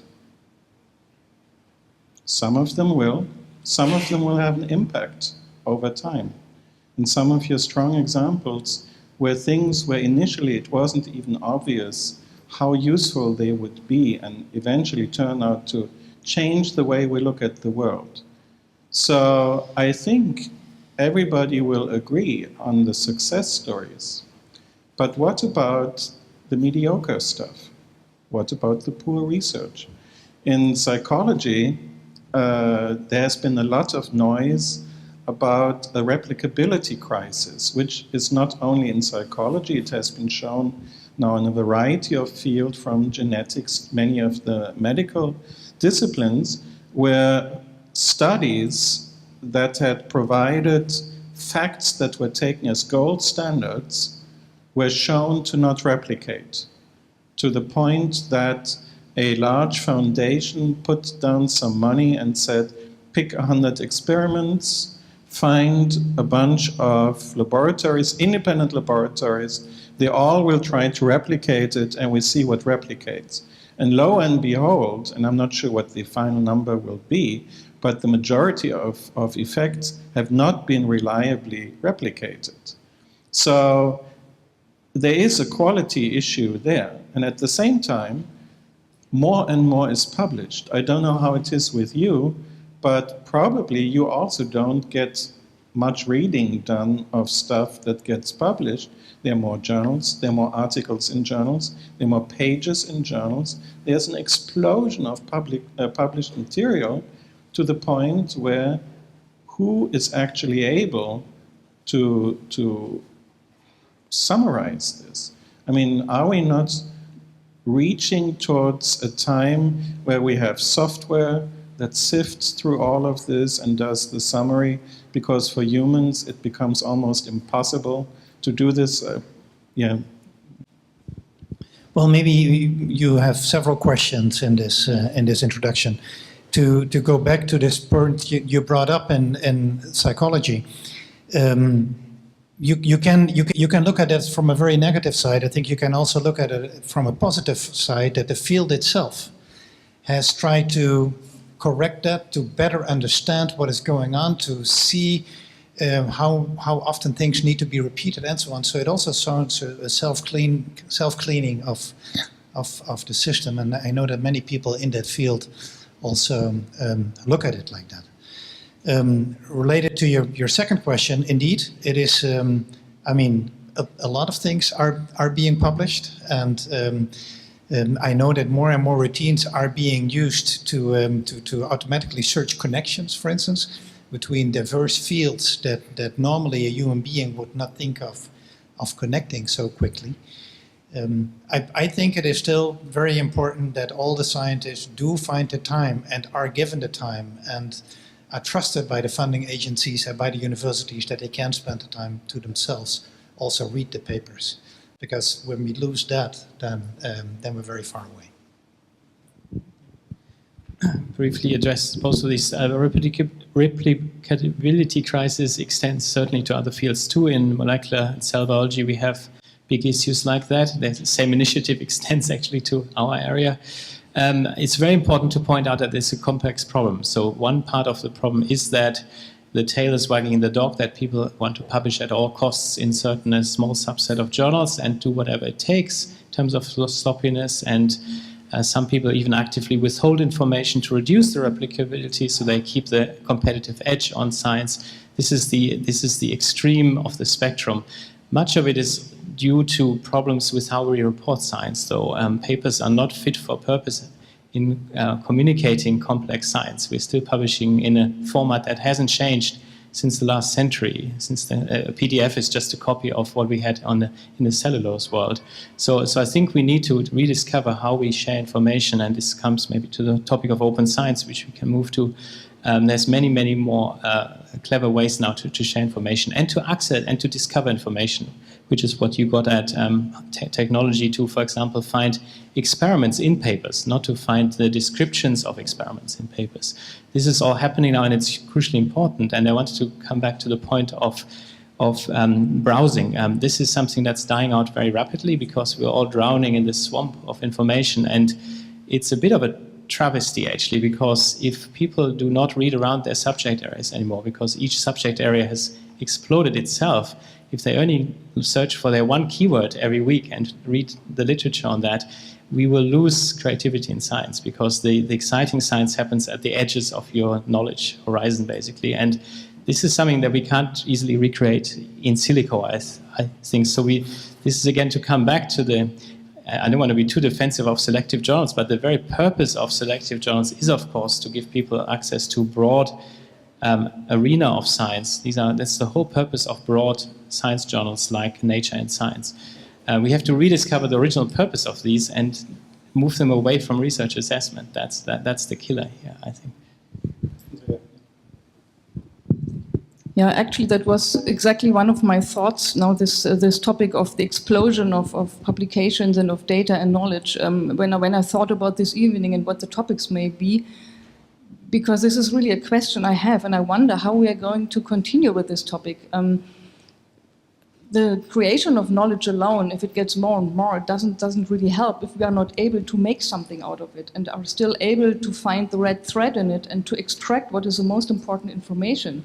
S2: Some of them will. Some of them will have an impact over time. And some of your strong examples were things where initially it wasn't even obvious how useful they would be and eventually turn out to change the way we look at the world. So I think everybody will agree on the success stories. But what about the mediocre stuff? What about the poor research? In psychology, there's been a lot of noise about a replicability crisis, which is not only in psychology, it has been shown now in a variety of fields, from genetics, many of the medical disciplines, where studies that had provided facts that were taken as gold standards were shown to not replicate, to the point that a large foundation put down some money and said, pick 100 experiments, find a bunch of laboratories, independent laboratories, they all will try to replicate it, and we see what replicates. And lo and behold, and I'm not sure what the final number will be, but the majority of effects have not been reliably replicated. So there is a quality issue there. And at the same time, more and more is published. I don't know how it is with you, but probably you also don't get much reading done of stuff that gets published. There are more journals, there are more articles in journals, there are more pages in journals. There's an explosion of published material to the point where who is actually able to summarize this? I mean, are we not reaching towards a time where we have software that sifts through all of this and does the summary? Because for humans, it becomes almost impossible to do this.
S4: Well, maybe you have several questions in this introduction. To go back to this point you brought up in psychology, you can look at it from a very negative side. I think you can also look at it from a positive side, that the field itself has tried to correct that, to better understand what is going on, to see how often things need to be repeated and so on. So it also sounds a self-cleaning of the system, and I know that many people in that field also look at it like that. Related to your second question, indeed, it is. I mean, a lot of things are being published, and I know that more and more routines are being used to automatically search connections, for instance, between diverse fields that normally a human being would not think of connecting so quickly. I think it is still very important that all the scientists do find the time and are given the time and are trusted by the funding agencies and by the universities that they can spend the time to themselves also read the papers. Because when we lose that, then we're very far away.
S5: Briefly address both of these. Replicability crisis extends certainly to other fields too. In molecular and cell biology, we have big issues like that. The same initiative extends actually to our area. It's very important to point out that it's a complex problem. So one part of the problem is that the tail is wagging the dog, that people want to publish at all costs in a small subset of journals and do whatever it takes in terms of sloppiness, and some people even actively withhold information to reduce the replicability so they keep the competitive edge on science. This is the extreme of the spectrum. Much of it is due to problems with how we report science, though. Papers are not fit for purpose in communicating complex science. We're still publishing in a format that hasn't changed since the last century, since a PDF is just a copy of what we had in the cellulose world. So I think we need to rediscover how we share information, and this comes maybe to the topic of open science, which we can move to. There's many, many more clever ways now to share information and to access and to discover information, which is what you got at technology to, for example, find experiments in papers, not to find the descriptions of experiments in papers. This is all happening now, and it's crucially important. And I wanted to come back to the point of browsing. This is something that's dying out very rapidly because we're all drowning in this swamp of information, and it's a bit of a travesty actually, because if people do not read around their subject areas anymore, because each subject area has exploded itself, if they only search for their one keyword every week and read the literature on that, we will lose creativity in science, because the exciting science happens at the edges of your knowledge horizon, basically. And this is something that we can't easily recreate in silico, I think. So this is again to come back to I don't want to be too defensive of selective journals, but the very purpose of selective journals is, of course, to give people access to broad arena of science. That's the whole purpose of broad science journals like Nature and Science. We have to rediscover the original purpose of these and move them away from research assessment. That's the killer here, I think.
S7: Yeah, actually, that was exactly one of my thoughts. Now, this topic of the explosion of publications and of data and knowledge. When I thought about this evening and what the topics may be, because this is really a question I have, and I wonder how we are going to continue with this topic. The creation of knowledge alone, if it gets more and more, it doesn't really help if we are not able to make something out of it and are still able to find the red thread in it and to extract what is the most important information.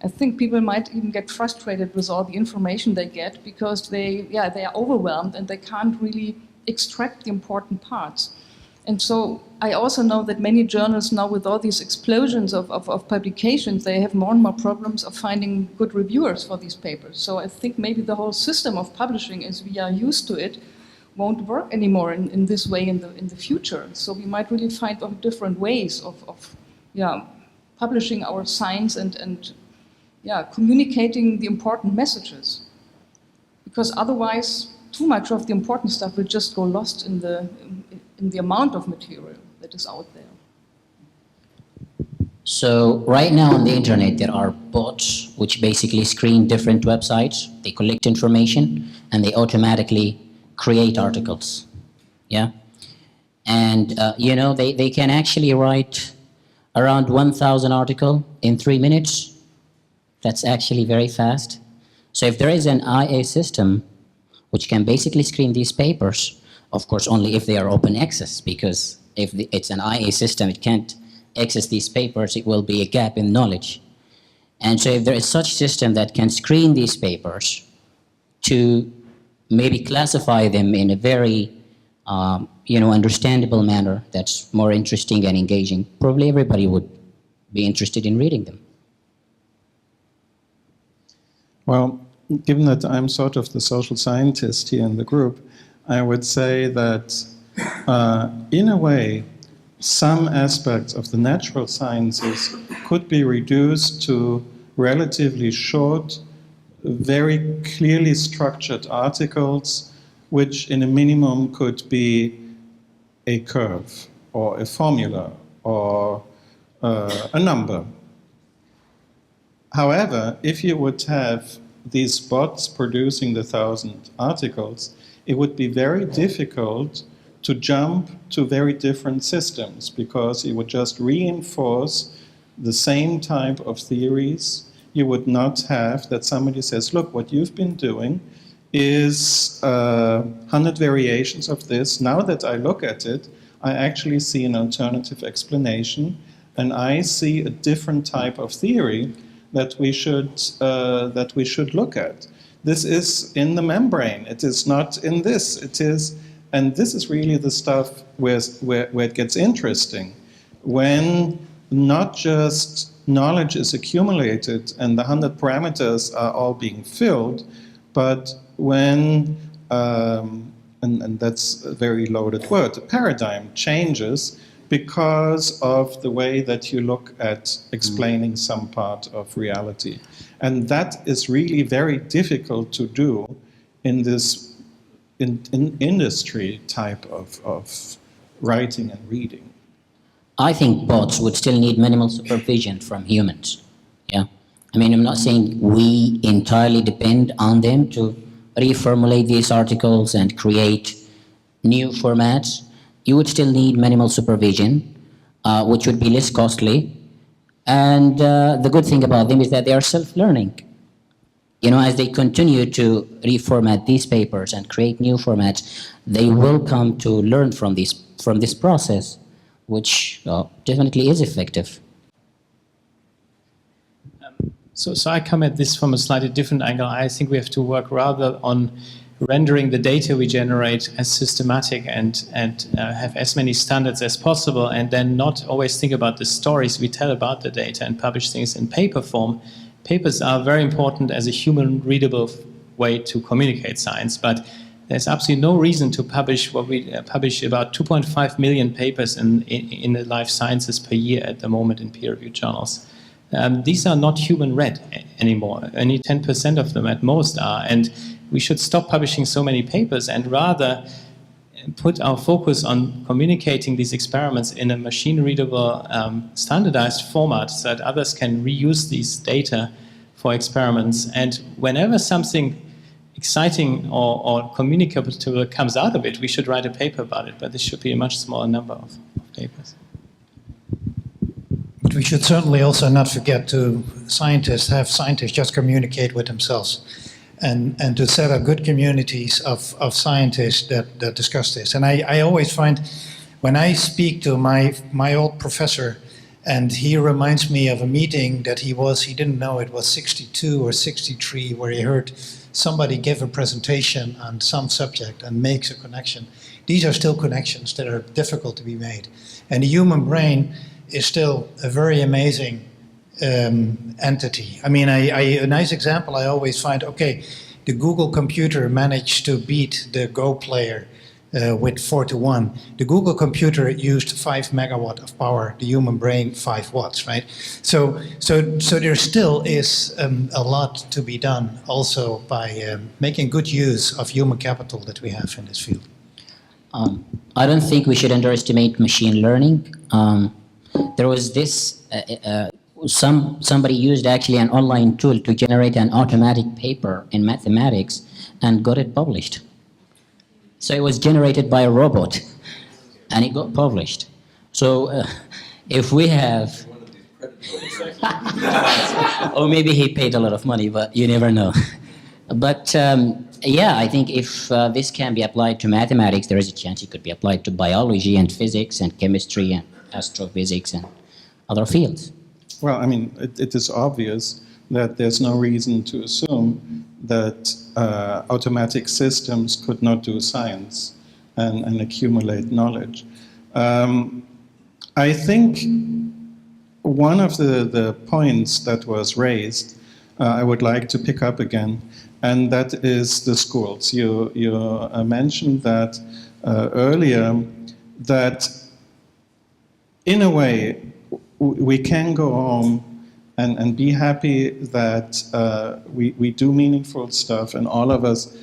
S7: I think people might even get frustrated with all the information they get because they are overwhelmed and they can't really extract the important parts. And so I also know that many journals now, with all these explosions of publications, they have more and more problems of finding good reviewers for these papers. So I think maybe the whole system of publishing, as we are used to it, won't work anymore in this way in the future. So we might really find different ways of publishing our science and communicating the important messages. Because otherwise, too much of the important stuff will just go lost in the amount of material that is out there.
S6: So right now on the internet there are bots which basically screen different websites. They collect information and they automatically create articles. Yeah, and they can actually write around 1,000 articles in 3 minutes. That's actually very fast. So if there is an IA system which can basically screen these papers, of course only if they are open access, because if it's an IA system, it can't access these papers, it will be a gap in knowledge. And so if there is such system that can screen these papers to maybe classify them in a very understandable manner that's more interesting and engaging, probably everybody would be interested in reading them.
S2: Well, given that I'm sort of the social scientist here in the group, I would say that in a way, some aspects of the natural sciences could be reduced to relatively short, very clearly structured articles which in a minimum could be a curve or a formula or a number. However, if you would have these bots producing the 1,000 articles, it would be very difficult to jump to very different systems, because it would just reinforce the same type of theories. You would not have that somebody says, look, what you've been doing is 100 variations of this. Now that I look at it, I actually see an alternative explanation, and I see a different type of theory that we should look at. This is in the membrane. It is not in this. It is, and this is really the stuff where it gets interesting. When not just knowledge is accumulated and the 100 parameters are all being filled, but when, and that's a very loaded word, the paradigm changes because of the way that you look at explaining some part of reality. And that is really very difficult to do in this in industry type of writing and reading.
S6: I think bots would still need minimal supervision from humans. Yeah, I mean, I'm not saying we entirely depend on them to reformulate these articles and create new formats. You would still need minimal supervision, which would be less costly. And the good thing about them is that they are self-learning. You know, as they continue to reformat these papers and create new formats, they will come to learn from this process, which definitely is effective.
S5: So I come at this from a slightly different angle. I think we have to work rather on rendering the data we generate as systematic and have as many standards as possible, and then not always think about the stories we tell about the data and publish things in paper form. Papers are very important as a human readable way to communicate science, but there's absolutely no reason to publish what we publish about 2.5 million papers in the life sciences per year at the moment in peer-reviewed journals. These are not human read anymore. Only 10% of them at most are, and we should stop publishing so many papers and rather put our focus on communicating these experiments in a machine-readable, standardized format so that others can reuse these data for experiments. And whenever something exciting or communicable comes out of it, we should write a paper about it, but this should be a much smaller number of papers.
S4: But we should certainly also not forget to have scientists just communicate with themselves, and to set up good communities of scientists that discuss this. And I always find, when I speak to my old professor, and he reminds me of a meeting that he didn't know it was 62 or 63, where he heard somebody give a presentation on some subject and makes a connection. These are still connections that are difficult to be made. And the human brain is still a very amazing entity. I mean, a nice example I always find, okay, the Google computer managed to beat the Go player with 4-1. The Google computer used 5 megawatt of power, the human brain 5 watts, right? So there still is a lot to be done also by making good use of human capital that we have in this field.
S6: I don't think we should underestimate machine learning. There was this, somebody used actually an online tool to generate an automatic paper in mathematics and got it published. So it was generated by a robot and it got published. So if we have, or maybe he paid a lot of money, but you never know. But yeah, I think if this can be applied to mathematics, there is a chance it could be applied to biology and physics and chemistry and astrophysics and other fields.
S2: Well, I mean, it is obvious that there's no reason to assume that automatic systems could not do science and accumulate knowledge. I think one of the points that was raised, I would like to pick up again, and that is the schools. You mentioned that earlier, that in a way we can go home and be happy that we do meaningful stuff, and all of us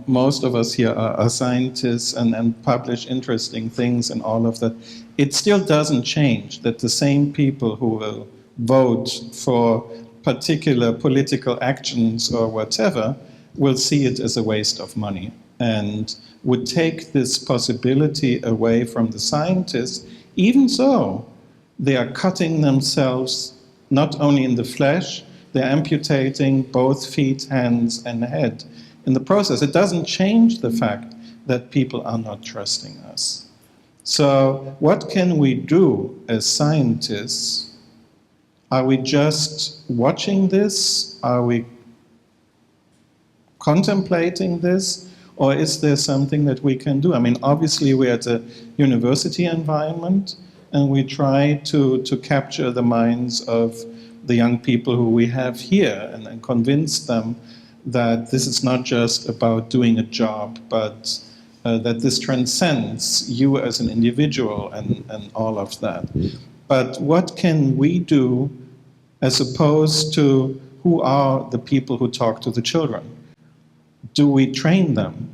S2: most of us here are scientists and publish interesting things and all of that, it still doesn't change that the same people who will vote for particular political actions or whatever will see it as a waste of money and would take this possibility away from the scientists, even so they are cutting themselves not only in the flesh, they're amputating both feet, hands, and head. In the process, it doesn't change the fact that people are not trusting us. So what can we do as scientists? Are we just watching this? Are we contemplating this? Or is there something that we can do? I mean, obviously we're at a university environment and we try to capture the minds of the young people who we have here and convince them that this is not just about doing a job, but that this transcends you as an individual and all of that. But what can we do as opposed to who are the people who talk to the children? Do we train them?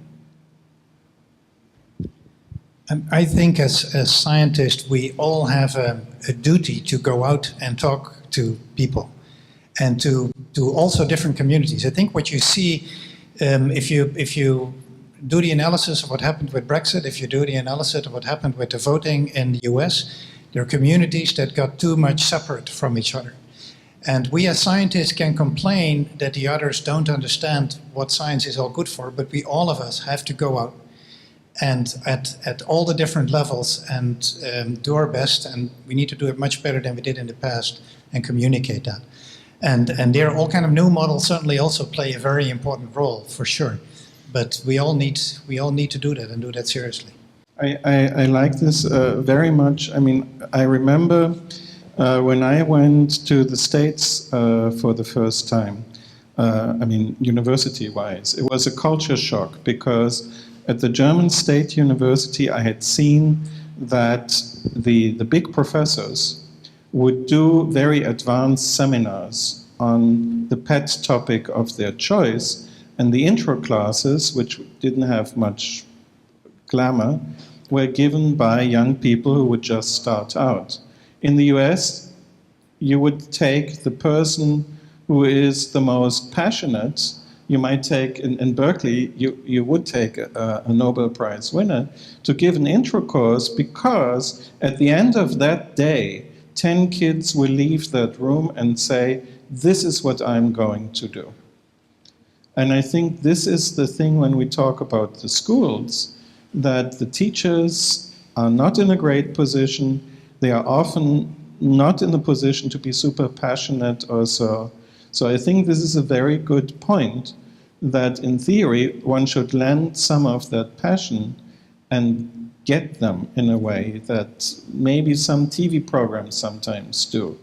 S4: And I think as scientists, we all have a duty to go out and talk to people and to also different communities. I think what you see, if you do the analysis of what happened with Brexit, if you do the analysis of what happened with the voting in the US, there are communities that got too much separate from each other. And we as scientists can complain that the others don't understand what science is all good for, but we all of us have to go out and at all the different levels and do our best, and we need to do it much better than we did in the past and communicate that. And there are all kind of new models certainly also play a very important role, for sure. But we all need to do that and do that seriously.
S2: I like this very much. I mean, I remember when I went to the States for the first time, I mean, university-wise, it was a culture shock because at the German State University, I had seen that the big professors would do very advanced seminars on the pet topic of their choice, and the intro classes, which didn't have much glamour, were given by young people who would just start out. In the US, you would take the person who is the most passionate. You might take, in Berkeley, you would take a Nobel Prize winner to give an intro course, because at the end of that day, 10 kids will leave that room and say, this is what I'm going to do. And I think this is the thing when we talk about the schools, that the teachers are not in a great position. They are often not in the position to be super passionate or so. So I think this is a very good point, that in theory, one should lend some of that passion and get them in a way that maybe some TV programs sometimes do.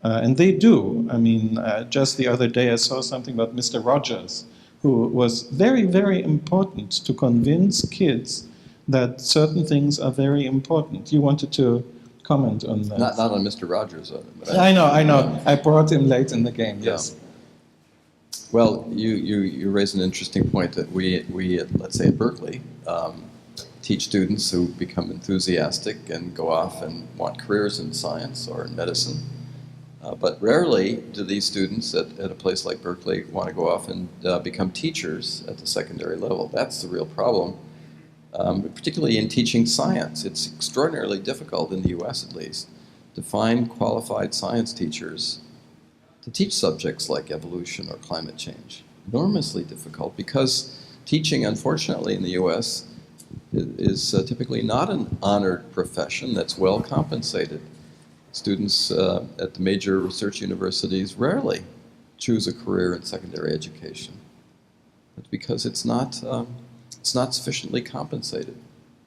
S2: And they do. I mean, just the other day I saw something about Mr. Rogers, who was very, very important to convince kids that certain things are very important. You wanted to comment on that?
S3: Not on Mr. Rogers. But
S2: I know. I brought him late in the game, yes.
S3: Well, you raise an interesting point that we let's say at Berkeley, teach students who become enthusiastic and go off and want careers in science or in medicine. But rarely do these students at a place like Berkeley want to go off and become teachers at the secondary level. That's the real problem, particularly in teaching science. It's extraordinarily difficult, in the US at least, to find qualified science teachers to teach subjects like evolution or climate change. Enormously difficult, because teaching, unfortunately, in the US is typically not an honored profession that's well compensated. Students at the major research universities rarely choose a career in secondary education. That's because it's not sufficiently compensated.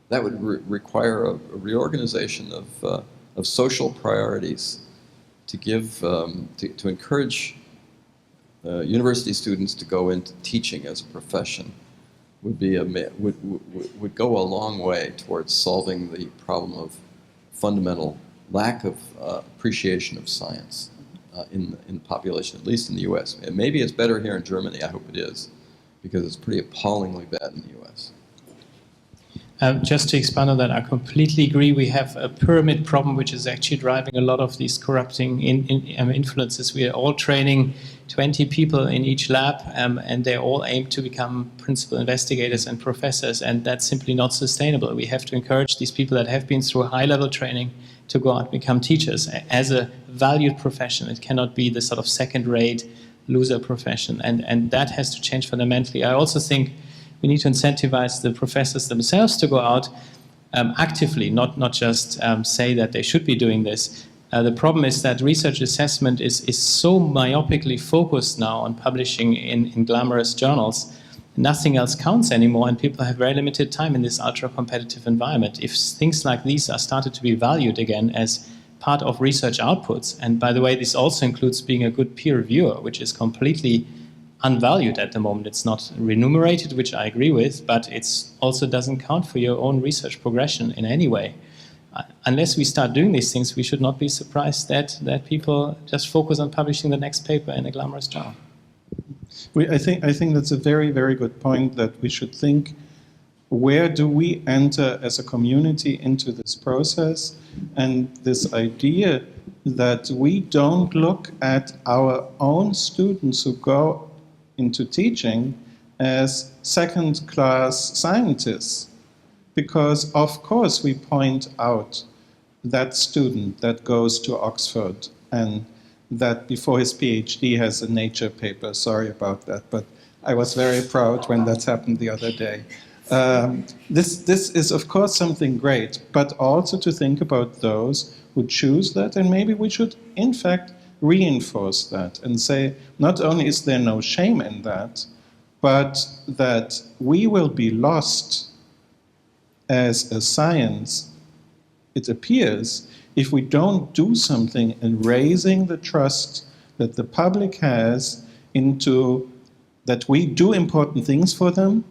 S3: That would require a reorganization of social priorities to give to encourage university students to go into teaching as a profession. Would go a long way towards solving the problem of fundamental lack of appreciation of science in the population, at least in the US. And maybe it's better here in Germany, I hope it is. because it's pretty appallingly bad in the U.S.
S5: Just to expand on that, I completely agree. We have a pyramid problem, which is actually driving a lot of these corrupting influences. We are all training 20 people in each lab, and they all aim to become principal investigators and professors, and that's simply not sustainable. We have to encourage these people that have been through high-level training to go out and become teachers as a valued profession. It cannot be the sort of second-rate loser profession, and that has to change fundamentally. I also think we need to incentivize the professors themselves to go out actively, not just say that they should be doing this. The problem is that research assessment is so myopically focused now on publishing in glamorous journals. Nothing else counts anymore, and people have very limited time in this ultra-competitive environment. If things like these are started to be valued again as part of research outputs, and by the way, this also includes being a good peer reviewer, which is completely unvalued at the moment. It's not remunerated, which I agree with, but it also doesn't count for your own research progression in any way. Unless we start doing these things, we should not be surprised that people just focus on publishing the next paper in a glamorous journal.
S2: I think that's a very, very good point, that we should think, where do we enter as a community into this process? And this idea that we don't look at our own students who go into teaching as second-class scientists. Because, of course, we point out that student that goes to Oxford and that before his PhD has a Nature paper. Sorry about that, but I was very proud when that happened the other day. This is, of course, something great, but also to think about those who choose that, and maybe we should, in fact, reinforce that and say, not only is there no shame in that, but that we will be lost as a science, it appears, if we don't do something in raising the trust that the public has into that we do important things for them,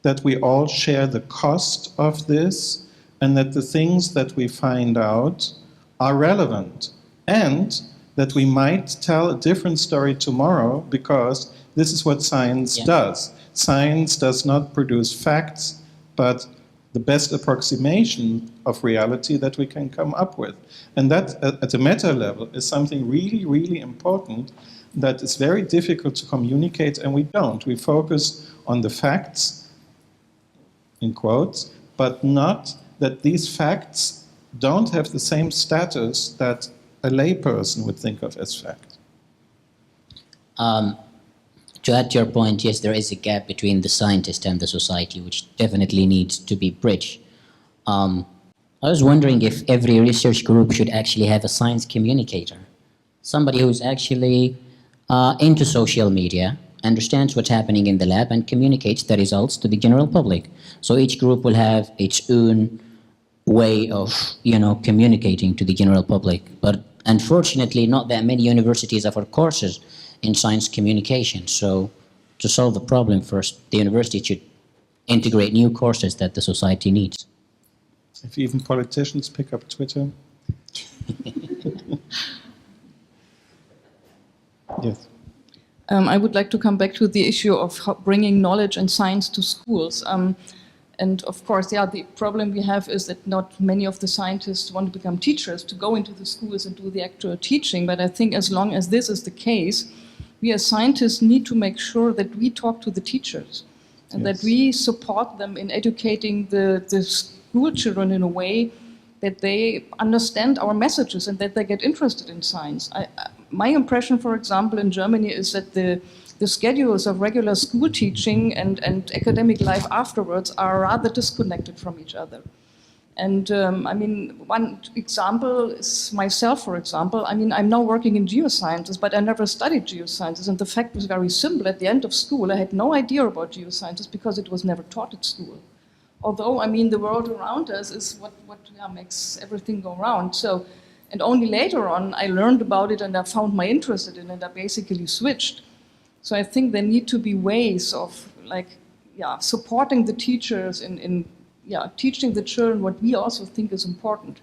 S2: that we all share the cost of this, and that the things that we find out are relevant, and that we might tell a different story tomorrow, because this is what science does. Science does not produce facts, but the best approximation of reality that we can come up with. And that, at a meta level, is something really, really important that is very difficult to communicate, and we don't. We focus on the facts, in quotes, but not that these facts don't have the same status that a layperson would think of as fact.
S6: To add to your point, yes, there is a gap between the scientist and the society, which definitely needs to be bridged. I was wondering if every research group should actually have a science communicator, somebody who's actually into social media, understands what's happening in the lab, and communicates the results to the general public. So each group will have its own way of, communicating to the general public. But unfortunately, not that many universities offer courses in science communication. So to solve the problem, first, the university should integrate new courses that the society needs.
S2: If even politicians pick up Twitter. Yes.
S7: I would like to come back to the issue of bringing knowledge and science to schools. And of course, the problem we have is that not many of the scientists want to become teachers, to go into the schools and do the actual teaching. But I think as long as this is the case, we as scientists need to make sure that we talk to the teachers and that we support them in educating the school children in a way that they understand our messages and that they get interested in science. My impression, for example, in Germany is that the schedules of regular school teaching and academic life afterwards are rather disconnected from each other. And one example is myself, for example. I'm now working in geosciences, but I never studied geosciences. And the fact was very simple. At the end of school, I had no idea about geosciences because it was never taught at school. Although, the world around us is what makes everything go round. So, and only later on, I learned about it and I found my interest in it and I basically switched. So I think there need to be ways of supporting the teachers in teaching the children what we also think is important.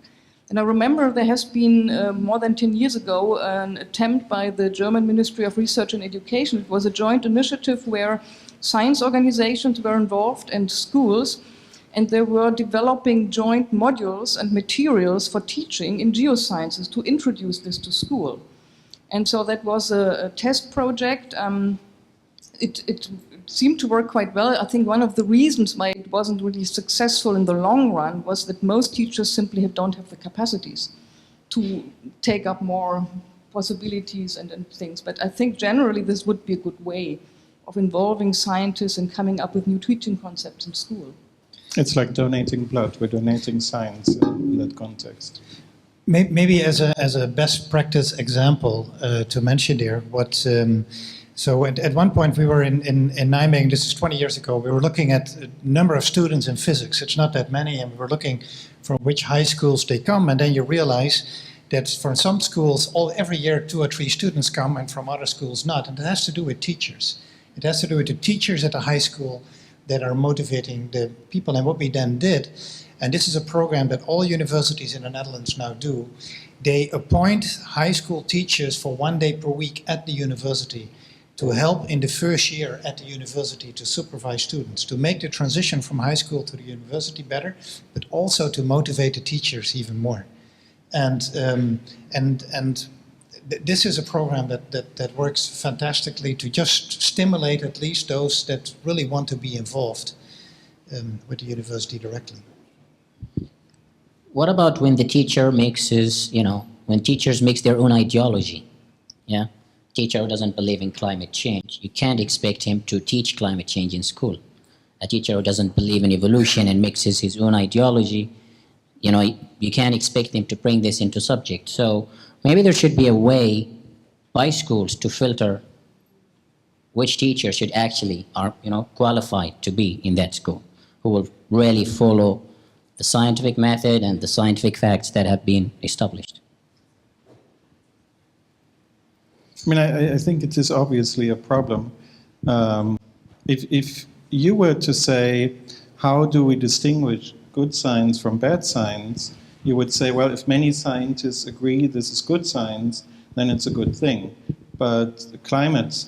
S7: And I remember there has been, more than 10 years ago, an attempt by the German Ministry of Research and Education. It was a joint initiative where science organizations were involved and schools, and they were developing joint modules and materials for teaching in geosciences to introduce this to school. And so that was a test project. It seemed to work quite well. I think one of the reasons why it wasn't really successful in the long run was that most teachers simply don't have the capacities to take up more possibilities and things. But I think generally this would be a good way of involving scientists and coming up with new teaching concepts in school.
S2: It's like donating blood. We're donating science in that context.
S4: Maybe as a best practice example to mention there, so at one point we were in Nijmegen, this is 20 years ago, we were looking at a number of students in physics. It's not that many, and we were looking from which high schools they come, and then you realize that from some schools, every year 2 or 3 students come, and from other schools not, and it has to do with teachers. It has to do with the teachers at the high school that are motivating the people, and what we then did, and this is a program that all universities in the Netherlands now do, they appoint high school teachers for 1 day per week at the university to help in the first year at the university to supervise students, to make the transition from high school to the university better, but also to motivate the teachers even more. And this is a program that works fantastically to just stimulate at least those that really want to be involved with the university directly.
S6: What about when the teacher when teachers mix their own ideology? Yeah? Teacher who doesn't believe in climate change, you can't expect him to teach climate change in school. A teacher who doesn't believe in evolution and mixes his own ideology, you can't expect him to bring this into subject. So maybe there should be a way by schools to filter which teachers should actually are qualified to be in that school, who will really follow the scientific method and the scientific facts that have been established.
S2: I mean, I think it is obviously a problem. If you were to say, how do we distinguish good science from bad science, you would say, well, if many scientists agree this is good science, then it's a good thing. But climate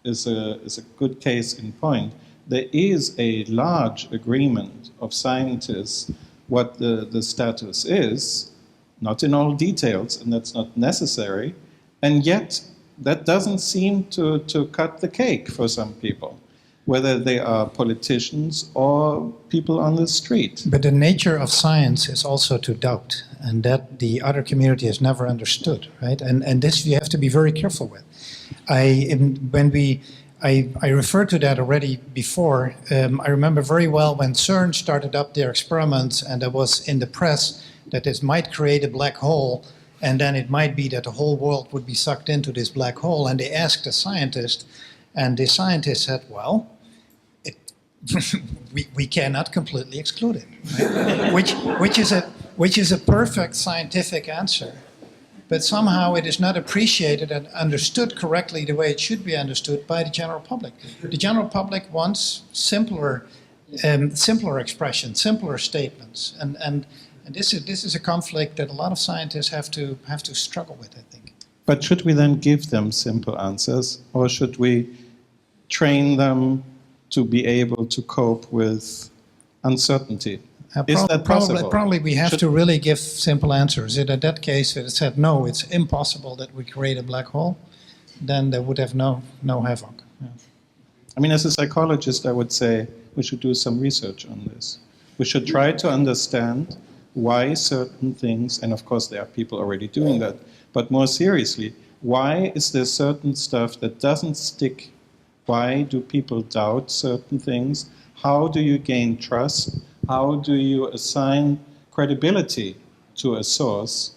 S2: is a good case in point. There is a large agreement of scientists what the status is, not in all details, and that's not necessary, and yet that doesn't seem to cut the cake for some people, whether they are politicians or people on the street.
S4: But the nature of science is also to doubt, and that the other community has never understood, right? And this you have to be very careful with. I referred to that already before. I remember very well when CERN started up their experiments, and there was in the press that this might create a black hole, and then it might be that the whole world would be sucked into this black hole. And they asked a scientist, and the scientist said, well, we cannot completely exclude it, right? which is a perfect scientific answer. But somehow it is not appreciated and understood correctly the way it should be understood by the general public. The general public wants simpler expressions, simpler statements, and this is a conflict that a lot of scientists have to struggle with, I think.
S2: But should we then give them simple answers, or should we train them to be able to cope with uncertainty? Is that possible?
S4: Probably we have to really give simple answers. In that case, if it said no, it's impossible that we create a black hole, then there would have no havoc. Yeah.
S2: I mean, as a psychologist, I would say we should do some research on this. We should try to understand why certain things, and of course there are people already doing that, but more seriously, why is there certain stuff that doesn't stick? Why do people doubt certain things? How do you gain trust? How do you assign credibility to a source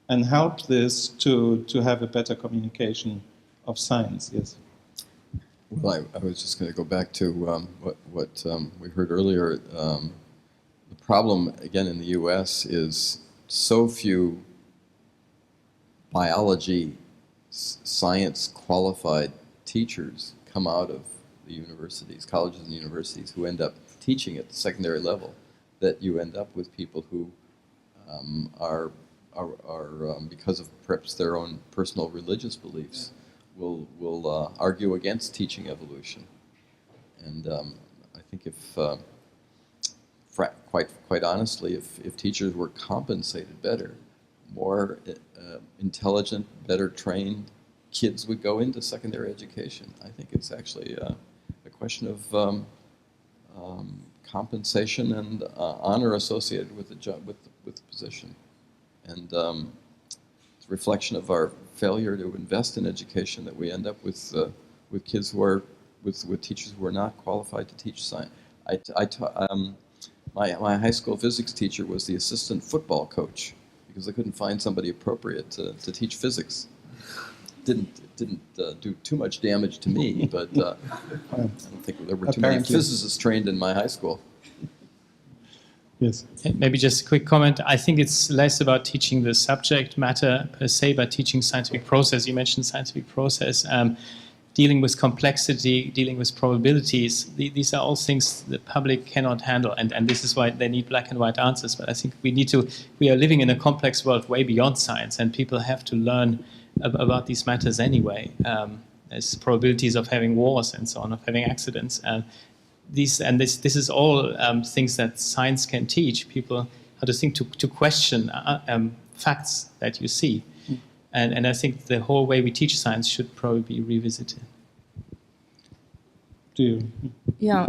S2: and help this to have a better communication of science? Yes.
S3: Well, I was just going to go back to what we heard earlier. The problem, again, in the U.S. is so few biology, science qualified teachers come out of the universities, colleges and universities, who end up teaching at the secondary level, that you end up with people who are because of perhaps their own personal religious beliefs, will argue against teaching evolution. And I think if, quite honestly, if teachers were compensated better, more intelligent, better trained kids would go into secondary education. I think it's actually a question of compensation and honor associated with the job, with the position, and it's a reflection of our failure to invest in education that we end up with kids who are with teachers who are not qualified to teach science. My high school physics teacher was the assistant football coach because they couldn't find somebody appropriate to teach physics. Didn't do too much damage to me, but I don't think there were too many physicists trained in my high school.
S2: Yes.
S5: Maybe just a quick comment. I think it's less about teaching the subject matter per se, but teaching scientific process. You mentioned scientific process, dealing with complexity, dealing with probabilities. These are all things the public cannot handle, and this is why they need black and white answers. But I think we are living in a complex world way beyond science, and people have to learn about these matters anyway. There's probabilities of having wars and so on, of having accidents. This is all things that science can teach people how to think, to question facts that you see. And I think the whole way we teach science should probably be revisited.
S2: Do you?
S7: Yeah,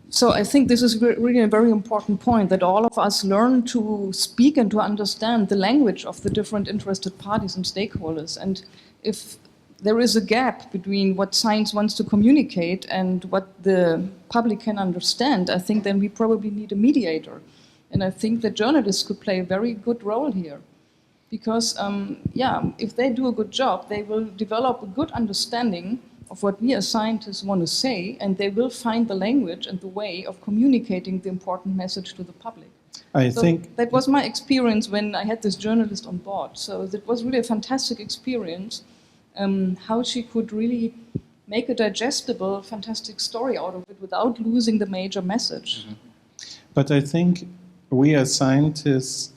S7: so I think this is really a very important point, that all of us learn to speak and to understand the language of the different interested parties and stakeholders. And if there is a gap between what science wants to communicate and what the public can understand, I think then we probably need a mediator. And I think that journalists could play a very good role here. Because, if they do a good job, they will develop a good understanding of what we as scientists want to say, and they will find the language and the way of communicating the important message to the public.
S2: I think
S7: that was my experience when I had this journalist on board. So that was really a fantastic experience, how she could really make a digestible, fantastic story out of it without losing the major message.
S2: Mm-hmm. But I think we as scientists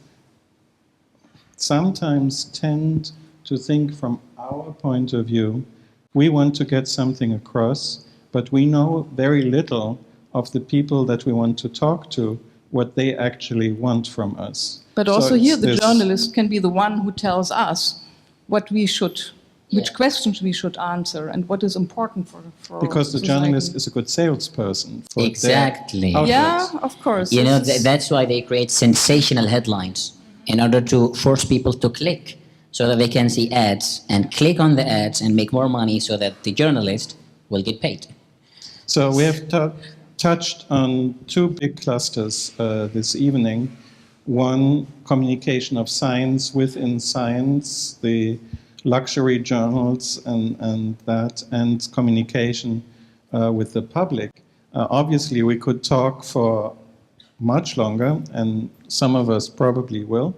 S2: sometimes tend to think from our point of view. We want to get something across, but we know very little of the people that we want to talk to, what they actually want from us.
S7: But also here the journalist can be the one who tells us what we should, which questions we should answer and what is important for
S2: because the
S7: society.
S2: journalist is a good salesperson. For
S6: Exactly.
S7: Yeah, of course.
S6: You know, that's why they create sensational headlines in order to force people to click, so that they can see ads and click on the ads and make more money so that the journalist will get paid.
S2: So we have touched on two big clusters this evening. One, communication of science within science, the luxury journals and communication with the public. Obviously, we could talk for much longer, and some of us probably will.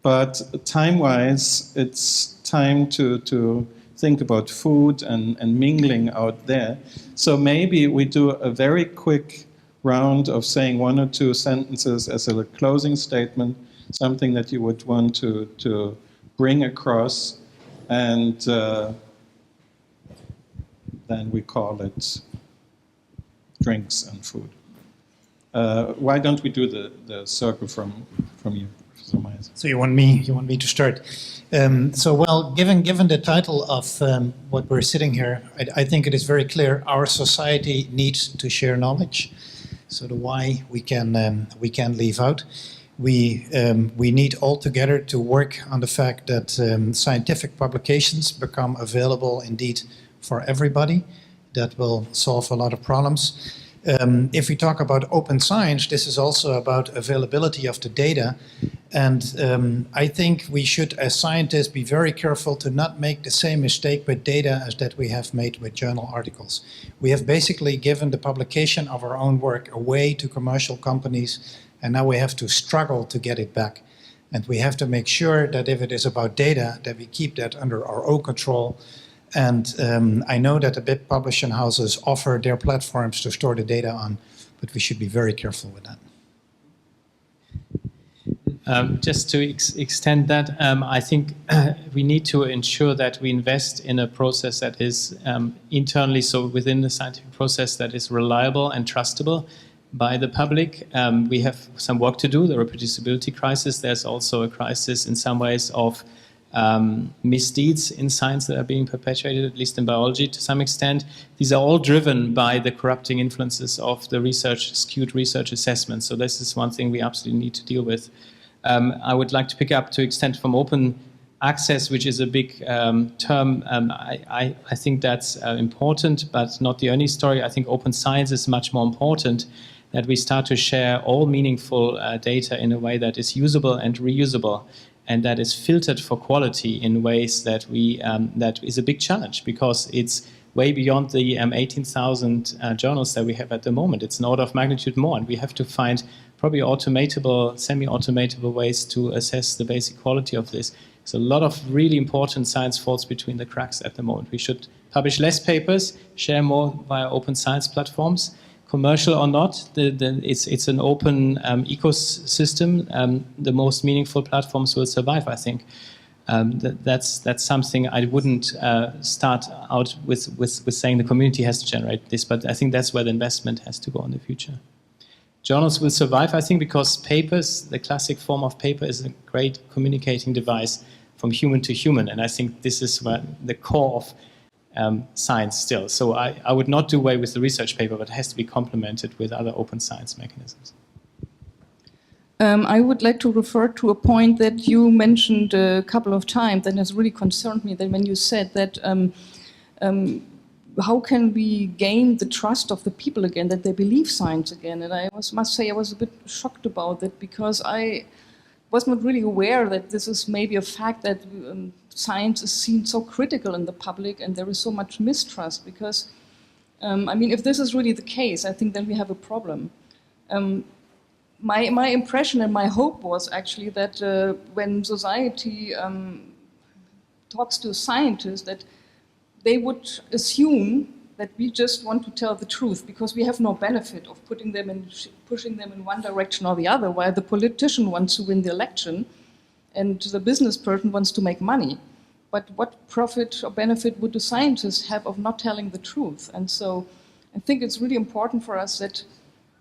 S2: But time-wise, it's time to think about food and mingling out there. So maybe we do a very quick round of saying one or two sentences as a closing statement, something that you would want to bring across, and then we call it drinks and food. Why don't we do the circle from you?
S4: So you want me to start? Given the title of what we're sitting here, I think it is very clear our society needs to share knowledge. So the why we can leave out. We need all together to work on the fact that scientific publications become available indeed for everybody. That will solve a lot of problems. If we talk about open science, this is also about availability of the data. And I think we should, as scientists, be very careful to not make the same mistake with data as that we have made with journal articles. We have basically given the publication of our own work away to commercial companies, and now we have to struggle to get it back. And we have to make sure that if it is about data, that we keep that under our own control. And I know that the big publishing houses offer their platforms to store the data on, but we should be very careful with that.
S5: Just to extend that, I think we need to ensure that we invest in a process that is internally, so within the scientific process, that is reliable and trustable by the public. We have some work to do, the reproducibility crisis. There's also a crisis in some ways of misdeeds in science that are being perpetuated, at least in biology to some extent. These are all driven by the corrupting influences of the research, skewed research assessment. So this is one thing we absolutely need to deal with. I would like to pick up to extent from open access, which is a big term. I think that's important, but not the only story. I think open science is much more important, that we start to share all meaningful data in a way that is usable and reusable, and that is filtered for quality in ways that that is a big challenge, because it's way beyond the 18,000 journals that we have at the moment. It's an order of magnitude more, and we have to find probably automatable, semi-automatable ways to assess the basic quality of this. So a lot of really important science falls between the cracks at the moment. We should publish less papers, share more via open science platforms, commercial or not. It's an open ecosystem. The most meaningful platforms will survive, I think. That's something I wouldn't start out with saying the community has to generate this, but I think that's where the investment has to go in the future. Journals will survive, I think, because papers, the classic form of paper, is a great communicating device from human to human, and I think this is the core of science still. So I would not do away with the research paper, but it has to be complemented with other open science mechanisms.
S7: I would like to refer to a point that you mentioned a couple of times that has really concerned me, that when you said that how can we gain the trust of the people again, that they believe science again? And I must say I was a bit shocked about that, because I was not really aware that this is maybe a fact that science is seen so critical in the public and there is so much mistrust, because, I mean, if this is really the case, I think then we have a problem. My impression and my hope was actually that when society talks to scientists, that they would assume that we just want to tell the truth because we have no benefit of pushing them in one direction or the other, while the politician wants to win the election and the business person wants to make money. But what profit or benefit would the scientists have of not telling the truth? And so I think it's really important for us that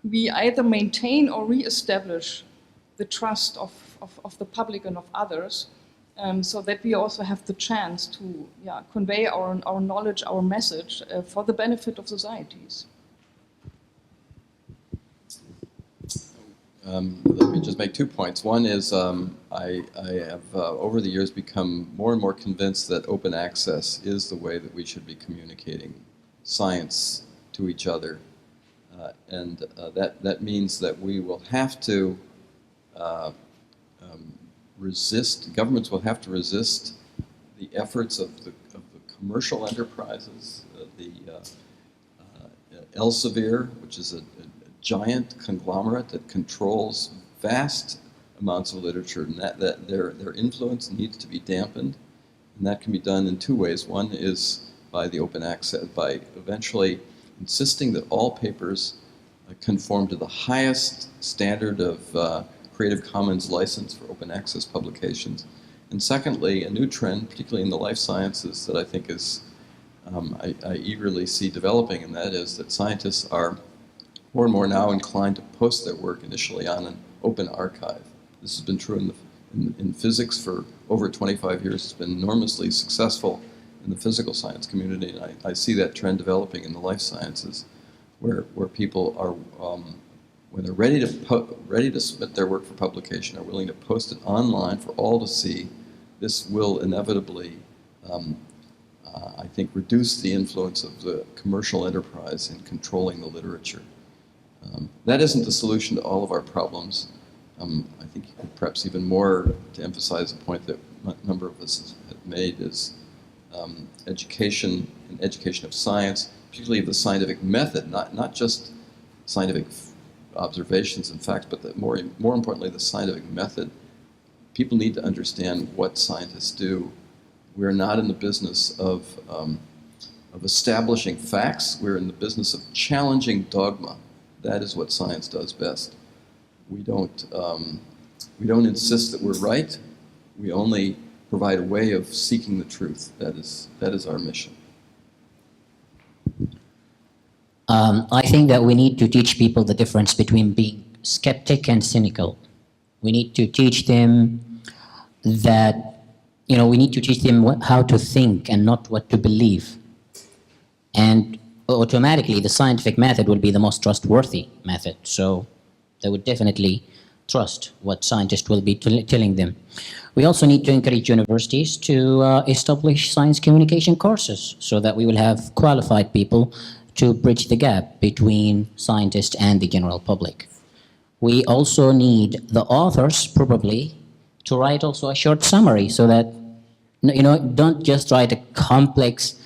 S7: we either maintain or re-establish the trust of the public and of others, so that we also have the chance to convey our knowledge, our message, for the benefit of societies.
S3: Let me just make 2 points. One is I have over the years become more and more convinced that open access is the way that we should be communicating science to each other. And that means that we will have to resist, governments will have to resist the efforts of the commercial enterprises, Elsevier, which is a giant conglomerate that controls vast amounts of literature, and that their influence needs to be dampened. And that can be done in 2 ways. One is by the open access, by eventually insisting that all papers conform to the highest standard of Creative Commons license for open access publications. And secondly, a new trend, particularly in the life sciences, that I think is, I eagerly see developing, and that is that scientists are more and more now inclined to post their work initially on an open archive. This has been true in physics for over 25 years. It's been enormously successful in the physical science community, and I see that trend developing in the life sciences, where people are, when they're ready to submit their work for publication, are willing to post it online for all to see. This will inevitably, I think, reduce the influence of the commercial enterprise in controlling the literature. That isn't the solution to all of our problems. I think perhaps even more to emphasize a point that a number of us have made is education and education of science, particularly of the scientific method, not just scientific observations and facts, but more importantly, the scientific method. People need to understand what scientists do. We're not in the business of establishing facts. We're in the business of challenging dogma. That is what science does best. We don't We don't insist that we're right. We only provide a way of seeking the truth. That is our mission.
S6: I think that we need to teach people the difference between being skeptic and cynical. We need to teach them that, we need to teach them how to think and not what to believe. And automatically, the scientific method will be the most trustworthy method. So they would definitely trust what scientists will be telling them. We also need to encourage universities to establish science communication courses so that we will have qualified people to bridge the gap between scientists and the general public. We also need the authors probably to write also a short summary so that, don't just write a complex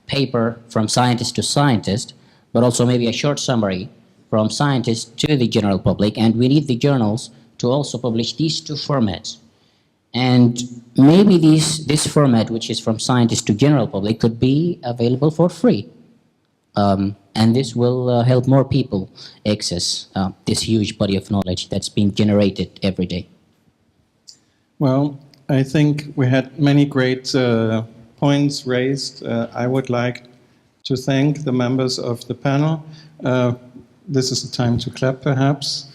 S6: paper from scientist to scientist, but also maybe a short summary from scientists to the general public. And we need the journals to also publish these two formats. And maybe this format, which is from scientists to general public, could be available for free. And this will help more people access this huge body of knowledge that's being generated every day.
S2: Well, I think we had many great points raised. I would like to thank the members of the panel. This is the time to clap, perhaps.